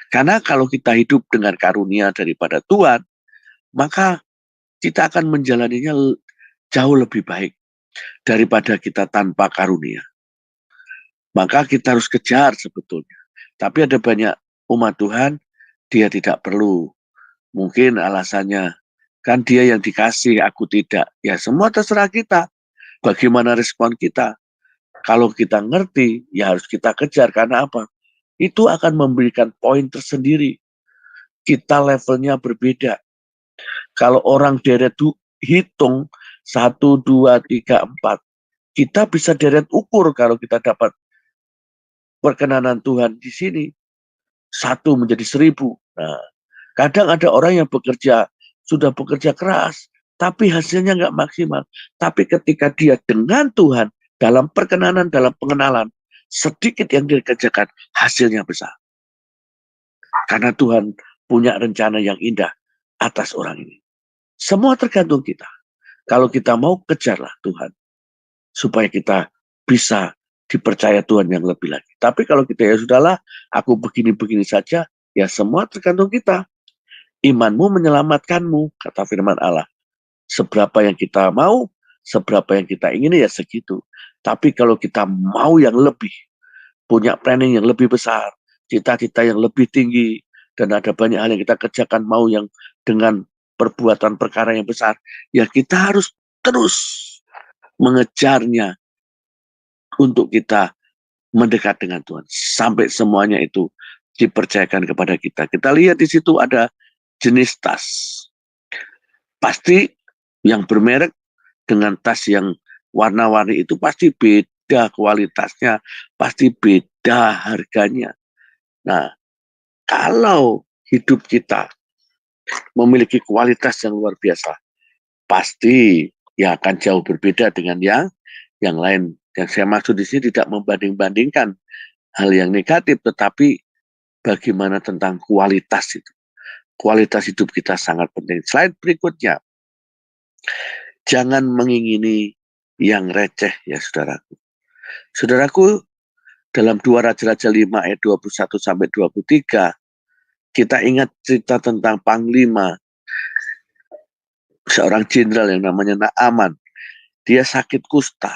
Karena kalau kita hidup dengan karunia daripada Tuhan, maka kita akan menjalaninya jauh lebih baik daripada kita tanpa karunia. Maka kita harus kejar sebetulnya. Tapi ada banyak umat Tuhan, dia tidak perlu. Mungkin alasannya, kan dia yang dikasih, aku tidak. Ya semua terserah kita. Bagaimana respon kita? Kalau kita ngerti, ya harus kita kejar. Karena apa? Itu akan memberikan poin tersendiri. Kita levelnya berbeda. Kalau orang deret hitung 1, 2, 3, 4, kita bisa deret ukur kalau kita dapat perkenanan Tuhan di sini. 1 menjadi 1000. Nah, kadang ada orang yang sudah bekerja keras, tapi hasilnya nggak maksimal. Tapi ketika dia dengan Tuhan, dalam perkenanan, dalam pengenalan, sedikit yang dia kerjakan, hasilnya besar. Karena Tuhan punya rencana yang indah atas orang ini. Semua tergantung kita. Kalau kita mau, kejarlah Tuhan. Supaya kita bisa dipercaya Tuhan yang lebih lagi. Tapi kalau kita ya sudahlah, aku begini-begini saja, ya semua tergantung kita. Imanmu menyelamatkanmu, kata firman Allah. Seberapa yang kita mau, seberapa yang kita ingin, ya segitu. Tapi kalau kita mau yang lebih, punya planning yang lebih besar, cita-cita yang lebih tinggi, dan ada banyak hal yang kita kerjakan, mau yang dengan perbuatan perkara yang besar, ya kita harus terus mengejarnya untuk kita mendekat dengan Tuhan. Sampai semuanya itu dipercayakan kepada kita. Kita lihat di situ ada jenis tas. Pasti yang bermerek dengan tas yang warna-warni itu pasti beda kualitasnya, pasti beda harganya. Nah, kalau hidup kita memiliki kualitas yang luar biasa, pasti ya akan jauh berbeda dengan yang lain. Yang saya maksud di sini tidak membanding-bandingkan hal yang negatif, tetapi bagaimana tentang kualitas itu. Kualitas hidup kita sangat penting. Slide berikutnya. Jangan mengingini yang receh ya saudaraku. Saudaraku, dalam 2 Raja-Raja 5 ayat 21 sampai 23, kita ingat cerita tentang panglima, seorang jenderal yang namanya Naaman. Dia sakit kusta.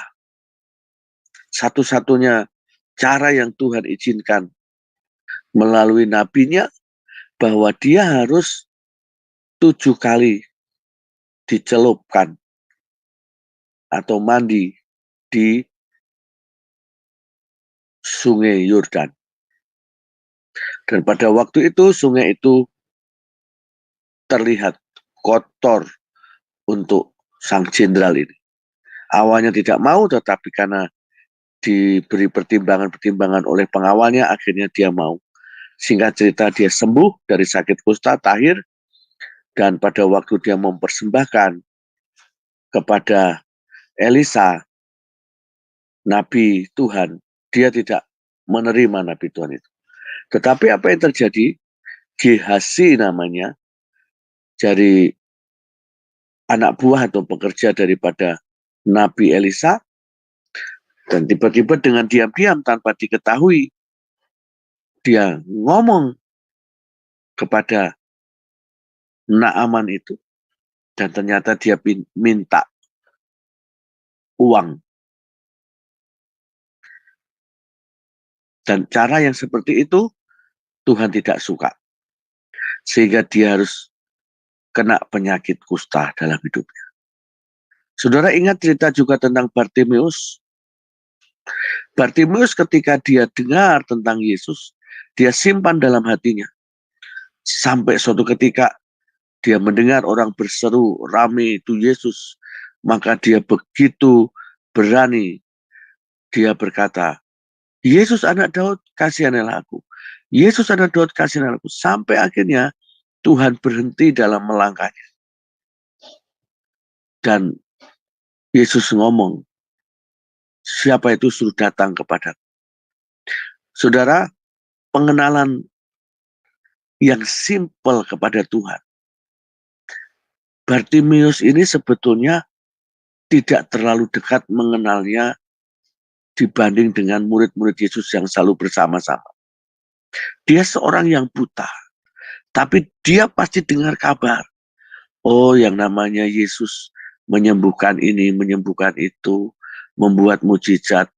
Satu-satunya cara yang Tuhan izinkan melalui nabinya, bahwa dia harus 7 kali dicelupkan atau mandi di sungai Yordan. Dan pada waktu itu sungai itu terlihat kotor untuk sang jenderal ini. Awalnya tidak mau, tetapi karena diberi pertimbangan-pertimbangan oleh pengawalnya, akhirnya dia mau. Singkat cerita, dia sembuh dari sakit kusta, tahir, dan pada waktu dia mempersembahkan kepada Elisa, Nabi Tuhan, dia tidak menerima Nabi Tuhan itu. Tetapi apa yang terjadi? Gehasi namanya, dari anak buah atau pekerja daripada Nabi Elisa, dan tiba-tiba dengan diam-diam tanpa diketahui, dia ngomong kepada Naaman itu, dan ternyata dia minta uang. Dan cara yang seperti itu Tuhan tidak suka, sehingga dia harus kena penyakit kusta dalam hidupnya. Saudara ingat cerita juga tentang Bartimeus. Bartimeus ketika dia dengar tentang Yesus, dia simpan dalam hatinya. Sampai suatu ketika dia mendengar orang berseru, rame itu Yesus. Maka dia begitu berani. Dia berkata, Yesus anak Daud, kasihanilah aku. Yesus anak Daud, kasihanilah aku. Sampai akhirnya Tuhan berhenti dalam melangkahnya. Dan Yesus ngomong, siapa itu suruh datang kepadaku. Saudara, pengenalan yang simpel kepada Tuhan. Bartimeus ini sebetulnya tidak terlalu dekat mengenalnya dibanding dengan murid-murid Yesus yang selalu bersama-sama. Dia seorang yang buta, tapi dia pasti dengar kabar. Oh, yang namanya Yesus menyembuhkan ini, menyembuhkan itu, membuat mujizat.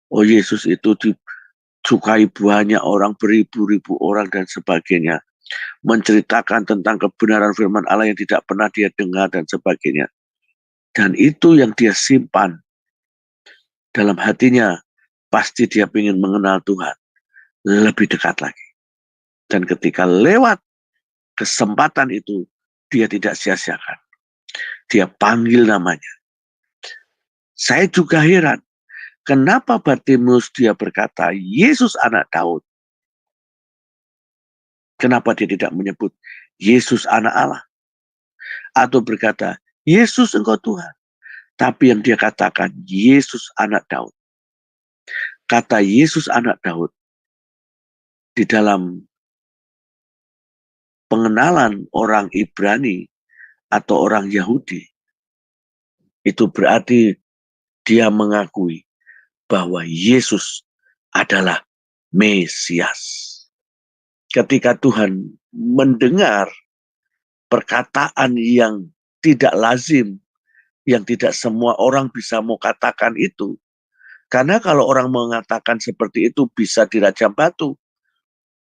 Oh, Yesus itu disukai banyak orang, beribu-ribu orang dan sebagainya. Menceritakan tentang kebenaran firman Allah yang tidak pernah dia dengar dan sebagainya. Dan itu yang dia simpan dalam hatinya. Pasti dia ingin mengenal Tuhan lebih dekat lagi. Dan ketika lewat kesempatan itu, dia tidak sia-siakan. Dia panggil namanya. Saya juga heran, kenapa Bartimeus dia berkata, Yesus anak Daud. Kenapa dia tidak menyebut Yesus anak Allah? Atau berkata, Yesus engkau Tuhan. Tapi yang dia katakan, Yesus anak Daud. Kata Yesus anak Daud di dalam pengenalan orang Ibrani atau orang Yahudi, itu berarti dia mengakui bahwa Yesus adalah Mesias. Ketika Tuhan mendengar perkataan yang tidak lazim, yang tidak semua orang bisa mau katakan itu. Karena kalau orang mengatakan seperti itu bisa dirajam batu.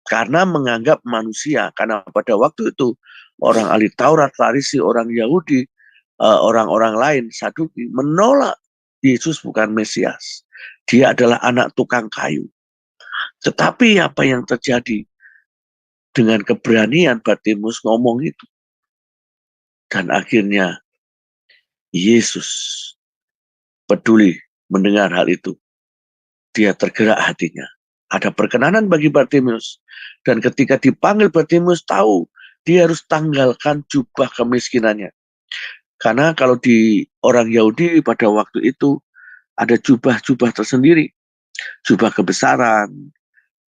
Karena menganggap manusia. Karena pada waktu itu orang ahli Taurat, Farisi, orang Yahudi, orang-orang lain, Saduki, menolak Yesus bukan Mesias. Dia adalah anak tukang kayu. Tetapi apa yang terjadi? Dengan keberanian Bartimeus ngomong itu. Dan akhirnya Yesus peduli mendengar hal itu. Dia tergerak hatinya. Ada perkenanan bagi Bartimeus. Dan ketika dipanggil Bartimeus tahu dia harus tanggalkan jubah kemiskinannya. Karena kalau di orang Yahudi pada waktu itu ada jubah-jubah tersendiri. Jubah kebesaran.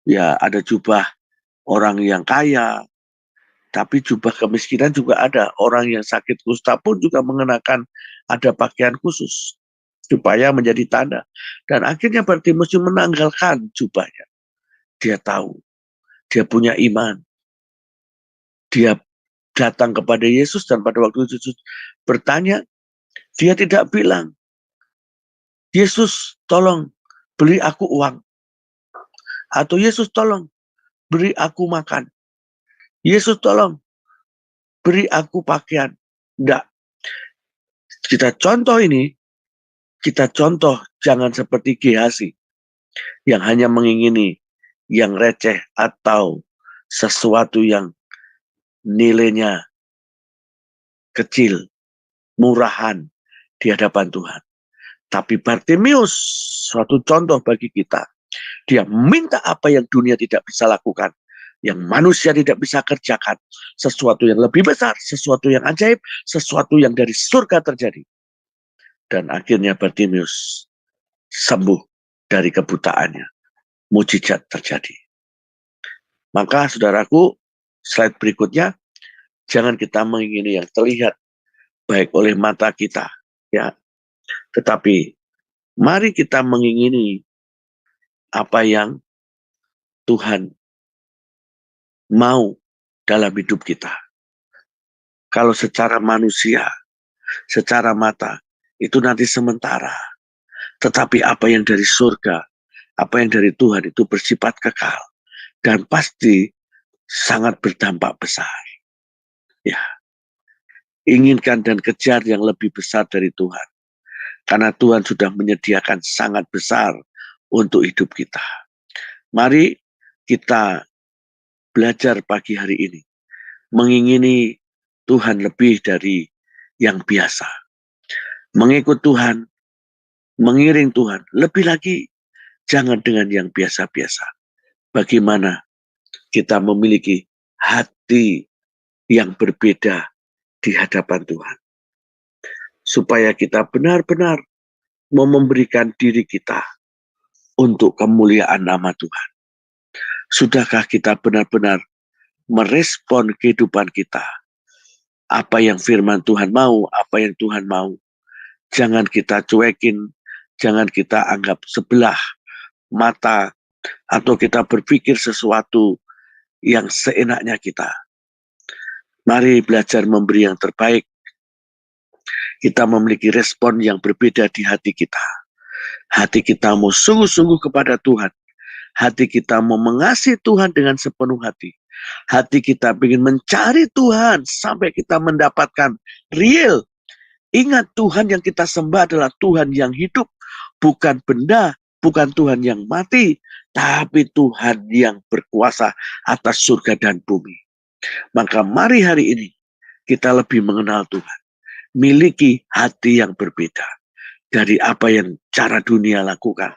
Ya ada jubah orang yang kaya. Tapi jubah kemiskinan juga ada. Orang yang sakit kusta pun juga mengenakan ada pakaian khusus. Supaya menjadi tanda. Dan akhirnya Bartimeus menanggalkan jubahnya. Dia tahu. Dia punya iman. Dia datang kepada Yesus dan pada waktu Yesus bertanya, dia tidak bilang, Yesus tolong beri aku uang. Atau Yesus tolong beri aku makan. Yesus tolong beri aku pakaian. Tidak. Kita contoh ini, kita contoh jangan seperti Gehasi yang hanya mengingini yang receh atau sesuatu yang nilainya kecil, murahan di hadapan Tuhan. Tapi Bartimeus suatu contoh bagi kita. Dia minta apa yang dunia tidak bisa lakukan. Yang manusia tidak bisa kerjakan. Sesuatu yang lebih besar, sesuatu yang ajaib, sesuatu yang dari surga terjadi. Dan akhirnya Bartimeus sembuh dari kebutaannya. Mujizat terjadi. Maka saudaraku, slide berikutnya, jangan kita mengingini yang terlihat baik oleh mata kita, ya, tetapi mari kita mengingini apa yang Tuhan mau dalam hidup kita. Kalau secara manusia, secara mata, itu nanti sementara. Tetapi apa yang dari surga, apa yang dari Tuhan itu bersifat kekal. Dan pasti sangat berdampak besar. Ya, inginkan dan kejar yang lebih besar dari Tuhan. Karena Tuhan sudah menyediakan sangat besar untuk hidup kita. Mari kita belajar pagi hari ini. Mengingini Tuhan lebih dari yang biasa. Mengikut Tuhan, mengiring Tuhan. Lebih lagi, jangan dengan yang biasa-biasa. Bagaimana kita memiliki hati yang berbeda di hadapan Tuhan. Supaya kita benar-benar mau memberikan diri kita untuk kemuliaan nama Tuhan. Sudahkah kita benar-benar merespon kehidupan kita? Apa yang firman Tuhan mau, apa yang Tuhan mau. Jangan kita cuekin, jangan kita anggap sebelah mata, atau kita berpikir sesuatu yang seenaknya kita. Mari belajar memberi yang terbaik. Kita memiliki respon yang berbeda di hati kita. Hati kita mau sungguh-sungguh kepada Tuhan. Hati kita mau mengasihi Tuhan dengan sepenuh hati. Hati kita ingin mencari Tuhan sampai kita mendapatkan real. Ingat, Tuhan yang kita sembah adalah Tuhan yang hidup. Bukan benda, bukan Tuhan yang mati. Tapi Tuhan yang berkuasa atas surga dan bumi. Maka mari hari ini kita lebih mengenal Tuhan. Miliki hati yang berbeda dari apa yang cara dunia lakukan,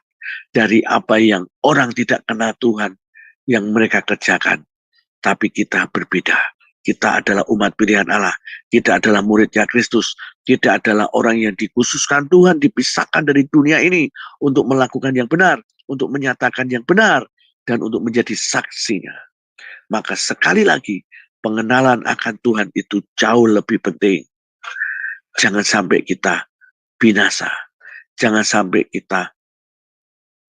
dari apa yang orang tidak kenal Tuhan yang mereka kerjakan. Tapi kita berbeda. Kita adalah umat pilihan Allah. Kita adalah muridnya Kristus. Kita adalah orang yang dikhususkan Tuhan, dipisahkan dari dunia ini untuk melakukan yang benar, untuk menyatakan yang benar, dan untuk menjadi saksinya. Maka sekali lagi, pengenalan akan Tuhan itu jauh lebih penting. Jangan sampai kita binasa. Jangan sampai kita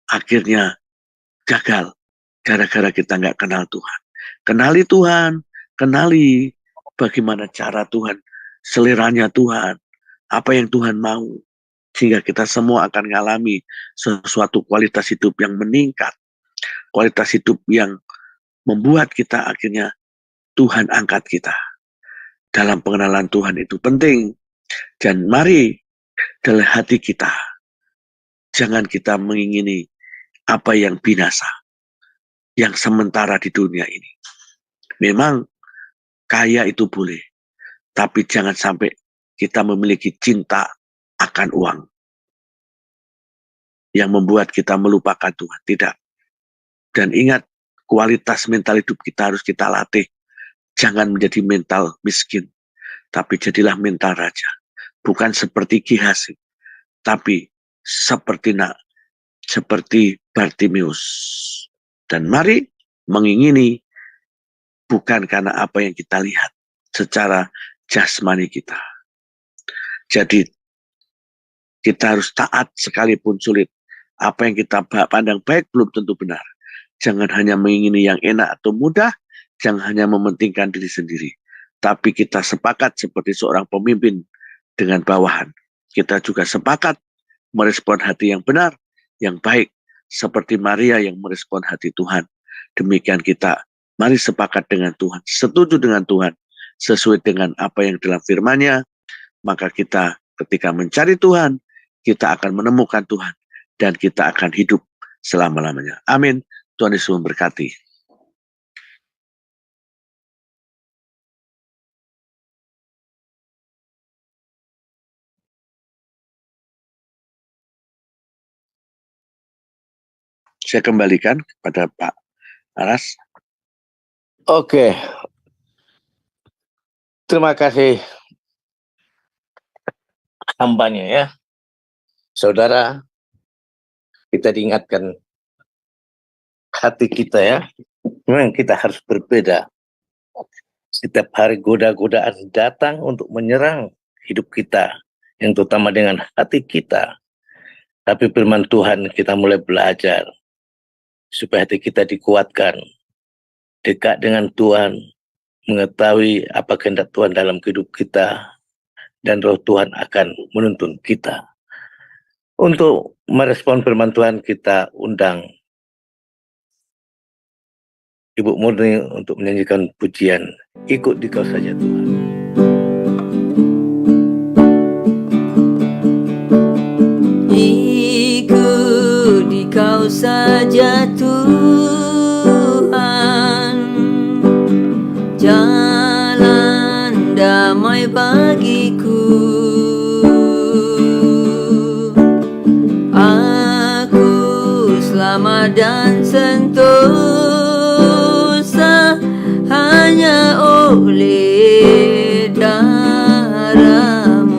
akhirnya gagal gara-gara kita nggak kenal Tuhan. Kenali Tuhan, kenali bagaimana cara Tuhan, seleranya Tuhan, apa yang Tuhan mau. Sehingga kita semua akan mengalami sesuatu kualitas hidup yang meningkat. Kualitas hidup yang membuat kita akhirnya Tuhan angkat kita. Dalam pengenalan Tuhan itu penting. Dan mari dalam hati kita, jangan kita mengingini apa yang binasa, yang sementara di dunia ini. Memang kaya itu boleh, tapi jangan sampai kita memiliki cinta akan uang yang membuat kita melupakan Tuhan. Tidak. Dan ingat, kualitas mental hidup kita harus kita latih. Jangan menjadi mental miskin, tapi jadilah mental raja. Bukan seperti Gehazi, tapi seperti Bartimeus. Dan mari mengingini bukan karena apa yang kita lihat secara jasmani kita. Jadi kita harus taat sekalipun sulit. Apa yang kita pandang baik belum tentu benar. Jangan hanya mengingini yang enak atau mudah, jangan hanya mementingkan diri sendiri. Tapi kita sepakat seperti seorang pemimpin dengan bawahan. Kita juga sepakat merespon hati yang benar, yang baik, seperti Maria yang merespon hati Tuhan. Demikian kita, mari sepakat dengan Tuhan, setuju dengan Tuhan, sesuai dengan apa yang dalam firman-Nya, maka kita ketika mencari Tuhan, kita akan menemukan Tuhan, dan kita akan hidup selama-lamanya. Amin. Tuhan Yesus memberkati. Saya kembalikan kepada Pak Aras. Oke. Terima kasih hambanya ya. Saudara, kita diingatkan hati kita ya. Memang kita harus berbeda Setiap hari goda-godaan datang untuk menyerang hidup kita, yang terutama dengan hati kita. Tapi firman Tuhan kita mulai belajar supaya hati kita dikuatkan, dekat dengan Tuhan, mengetahui apa kehendak Tuhan dalam hidup kita, dan roh Tuhan akan menuntun kita. Untuk merespon firman Tuhan, kita undang Ibu Murni untuk menyanyikan pujian Ikut Dikau Saja Tuhan. Ikut Dikau saja Tuhan, jalan damai bagiku. Aku selamat dan sentosa hanya oleh darah-Mu.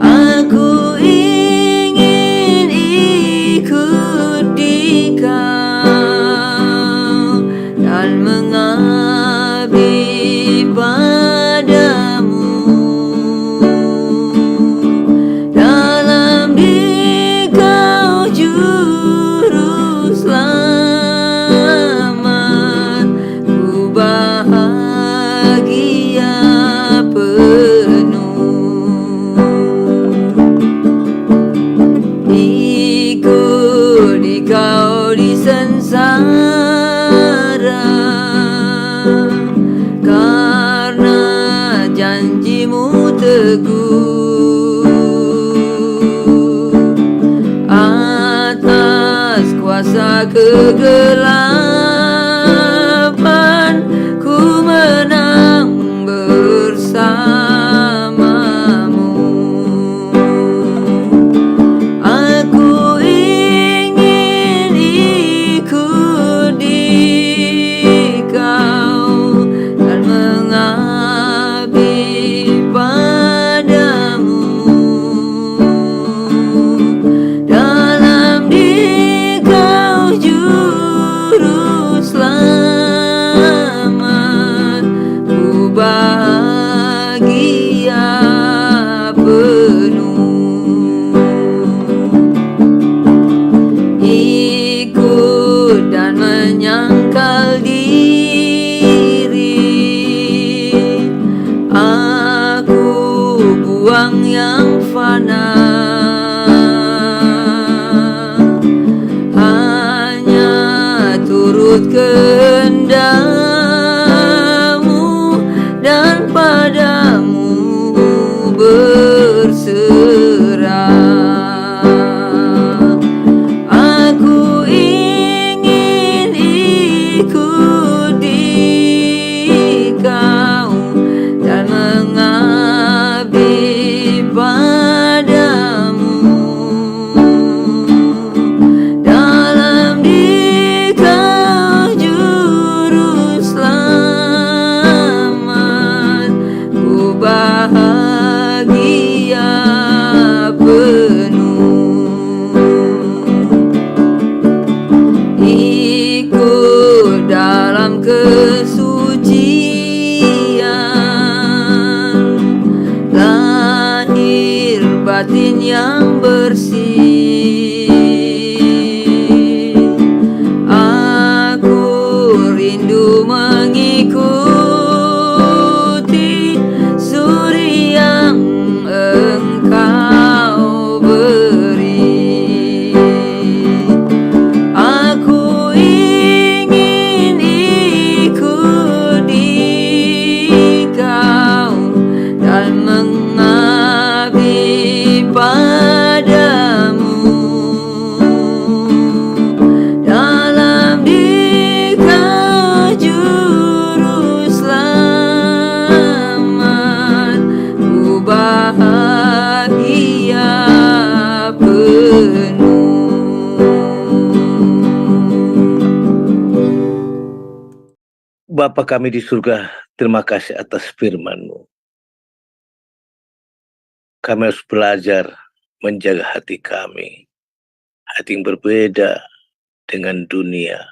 Aku ingin ikut Dikau dan mengabdi padamu. Dalam Dikau juru selamat, ku bahagia penuh. Ikut Dikau di sengsara, karena janji-Mu teguh. Atas kuasa kegelapan, ku menang bersama-Mu. Aku ingin ikut Dikau dan mengabdi padamu. Dalam Dikau juru selamat, ku bahagia penuh. Ikut dan menyangkal diri, aku buang yang fana, hanya turut kehendak-Mu dan padamu berserah. Aku ingin ikut Dikau dan mengabdi padamu. Dalam Dikau juru selamat, ku bahagia penuh. Ikut dalam kesucian, lahir batin yang bersih. Aku rindu mengikuti suri yang Engkau beri. Aku ingin ikut Dikau dan mengabdi padamu. Dalam Dikau juru selamat, ku bahagia penuh. Bapa kami di surga, terima kasih atas firman-Mu. Kami harus belajar menjaga hati kami, hati yang berbeda dengan dunia.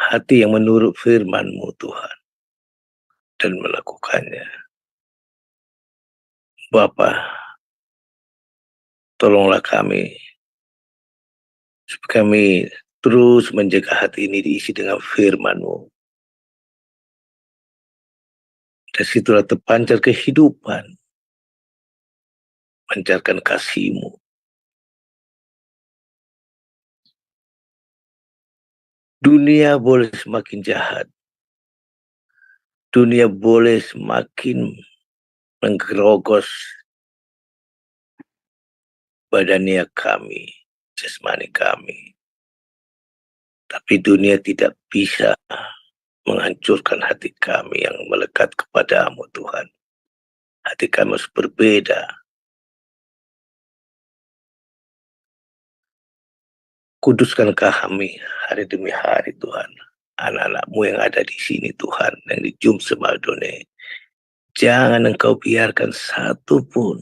hati yang menurut firman-Mu Tuhan dan melakukannya. Bapa, tolonglah kami supaya kami terus menjaga hati ini diisi dengan firman-Mu. Dan situlah terpancar kehidupan, pancarkan kasih-Mu. Dunia boleh semakin jahat, dunia boleh semakin menggerogos badania kami, jasmani kami. Tapi dunia tidak bisa menghancurkan hati kami yang melekat kepadamu Tuhan. Hati kami harus berbeda. Kuduskan kami hari demi hari Tuhan. Anak-anak-Mu yang ada di sini Tuhan, yang di Jum Semadone. Jangan Engkau biarkan satu pun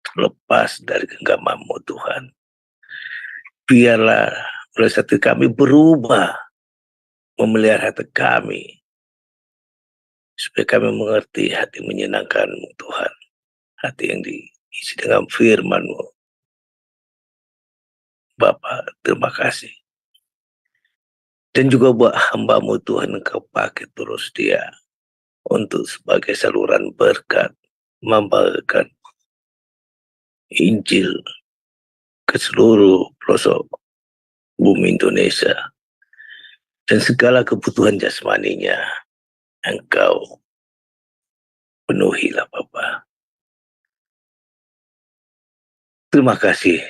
terlepas dari genggaman-Mu Tuhan. Biarlah mulai hati kami berubah, memelihara hati kami, supaya kami mengerti hati menyenangkan-Mu Tuhan. Hati yang diisi dengan firman-Mu. Bapa, terima kasih. Dan juga buat hamba-Mu Tuhan, Engkau pakai terus dia untuk sebagai saluran berkat, membagikan Injil ke seluruh pelosok bumi Indonesia. Dan segala kebutuhan jasmaninya Engkau penuhilah Bapa. Terima kasih.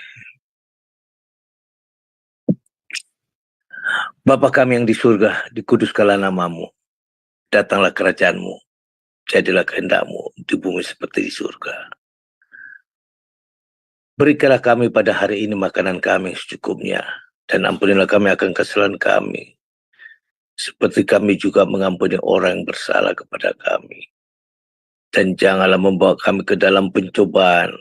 Bapa kami yang di surga, dikuduskanlah nama-Mu. Datanglah kerajaan-Mu. Jadilah kehendak-Mu di bumi seperti di surga. Berikanlah kami pada hari ini makanan kami secukupnya. Dan ampunilah kami akan kesalahan kami. Seperti kami juga mengampuni orang yang bersalah kepada kami. Dan janganlah membawa kami ke dalam pencobaan.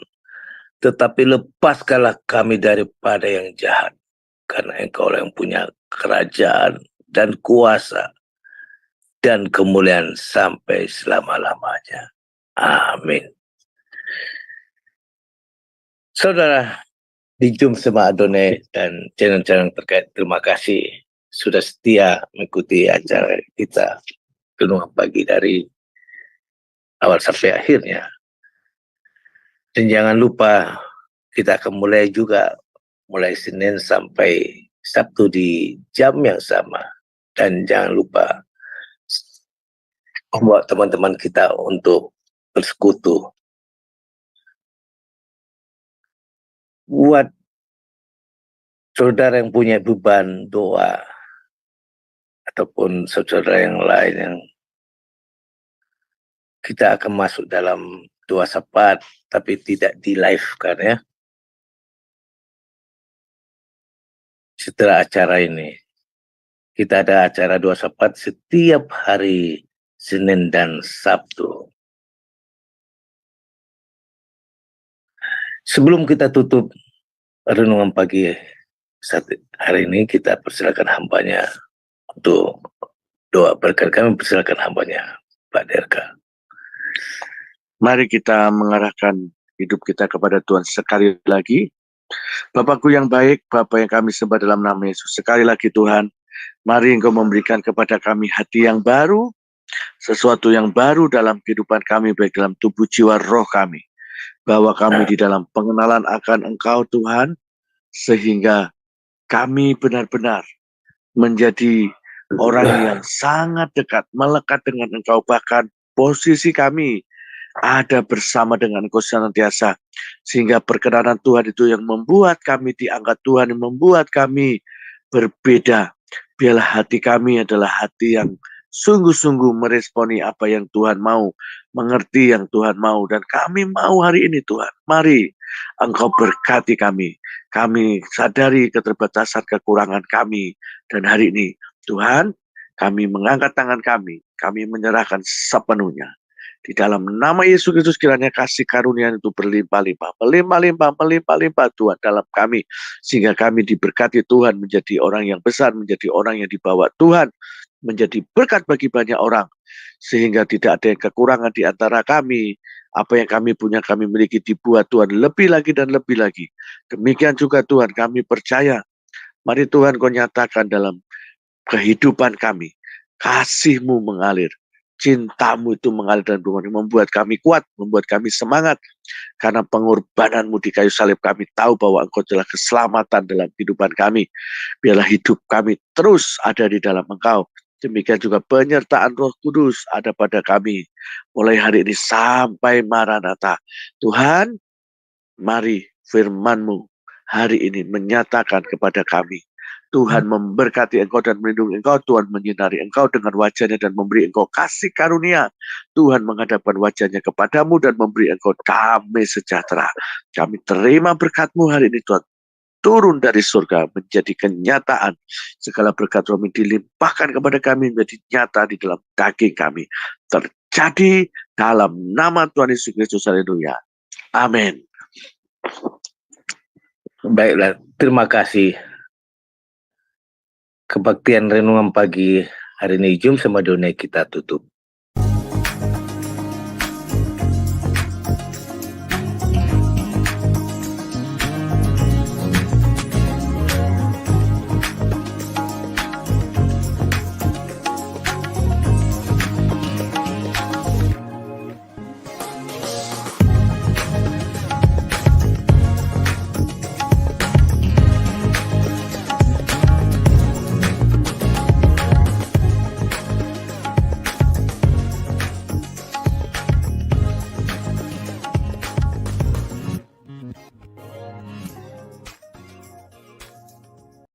Tetapi lepaskanlah kami daripada yang jahat. Karena Engkau yang punya kerajaan dan kuasa dan kemuliaan sampai selama-lamanya. Amin. Saudara, di Jum Semadone dan channel-channel terkait, terima kasih sudah setia mengikuti acara kita Renungan Pagi dari awal sampai akhirnya. Dan jangan lupa kita akan mulai juga mulai Senin sampai Sabtu di jam yang sama. Dan jangan lupa membawa teman-teman kita untuk bersekutu. Buat saudara yang punya beban doa ataupun saudara yang lain yang kita akan masuk dalam doa syafaat tapi tidak di live kan ya. Setelah acara ini kita ada acara doa syafaat setiap hari Senin dan Sabtu. Sebelum kita tutup renungan pagi saat hari ini, kita persilakan hambanya untuk doa berkat. Kami persilakan hambanya Pak Derka. Mari kita mengarahkan hidup kita kepada Tuhan sekali lagi. Bapakku yang baik, Bapa yang kami sembah dalam nama Yesus. Sekali lagi Tuhan, mari Engkau memberikan kepada kami hati yang baru, sesuatu yang baru dalam kehidupan kami, baik dalam tubuh, jiwa, roh kami. Bahwa kami di dalam pengenalan akan Engkau Tuhan, sehingga kami benar-benar menjadi orang yang sangat dekat, melekat dengan Engkau, bahkan posisi kami ada bersama dengan Engkau senantiasa, sehingga perkenanan Tuhan itu yang membuat kami diangkat Tuhan, yang membuat kami berbeda. Biarlah hati kami adalah hati yang sungguh-sungguh meresponi apa yang Tuhan mau, mengerti yang Tuhan mau, dan kami mau hari ini Tuhan, mari Engkau berkati kami. Kami sadari keterbatasan kekurangan kami, dan hari ini Tuhan, kami mengangkat tangan kami menyerahkan sepenuhnya. Di dalam nama Yesus Kristus kiranya kasih karunia itu berlimpah-limpah, melimpah-limpah Tuhan dalam kami, sehingga kami diberkati Tuhan menjadi orang yang besar, menjadi orang yang dibawa Tuhan, menjadi berkat bagi banyak orang, sehingga tidak ada yang kekurangan di antara kami. Apa yang kami punya, kami miliki dibuat Tuhan lebih lagi dan lebih lagi. Demikian juga Tuhan, kami percaya. Mari Tuhan Kau nyatakan dalam kehidupan kami, kasih-Mu mengalir, cinta-Mu itu mengalir dan membuat kami kuat, membuat kami semangat. Karena pengorbanan-Mu di kayu salib, kami tahu bahwa Engkau telah keselamatan dalam kehidupan kami. Biarlah hidup kami terus ada di dalam Engkau. Demikian juga penyertaan Roh Kudus ada pada kami. Mulai hari ini sampai Maranatha. Tuhan, mari firman-Mu hari ini menyatakan kepada kami. Tuhan memberkati Engkau dan melindungi Engkau. Tuhan menyinari Engkau dengan wajah-Nya dan memberi Engkau kasih karunia. Tuhan menghadapkan wajah-Nya kepadamu dan memberi Engkau damai sejahtera. Kami terima berkat-Mu hari ini Tuhan. Turun dari surga menjadi kenyataan. Segala berkat Roh dilimpahkan kepada kami menjadi nyata di dalam daging kami. Terjadi dalam nama Tuhan Yesus Kristus. Haleluya. Amin. Baiklah, terima kasih. Kebaktian renungan pagi hari ini Jum sama dunia kita tutup.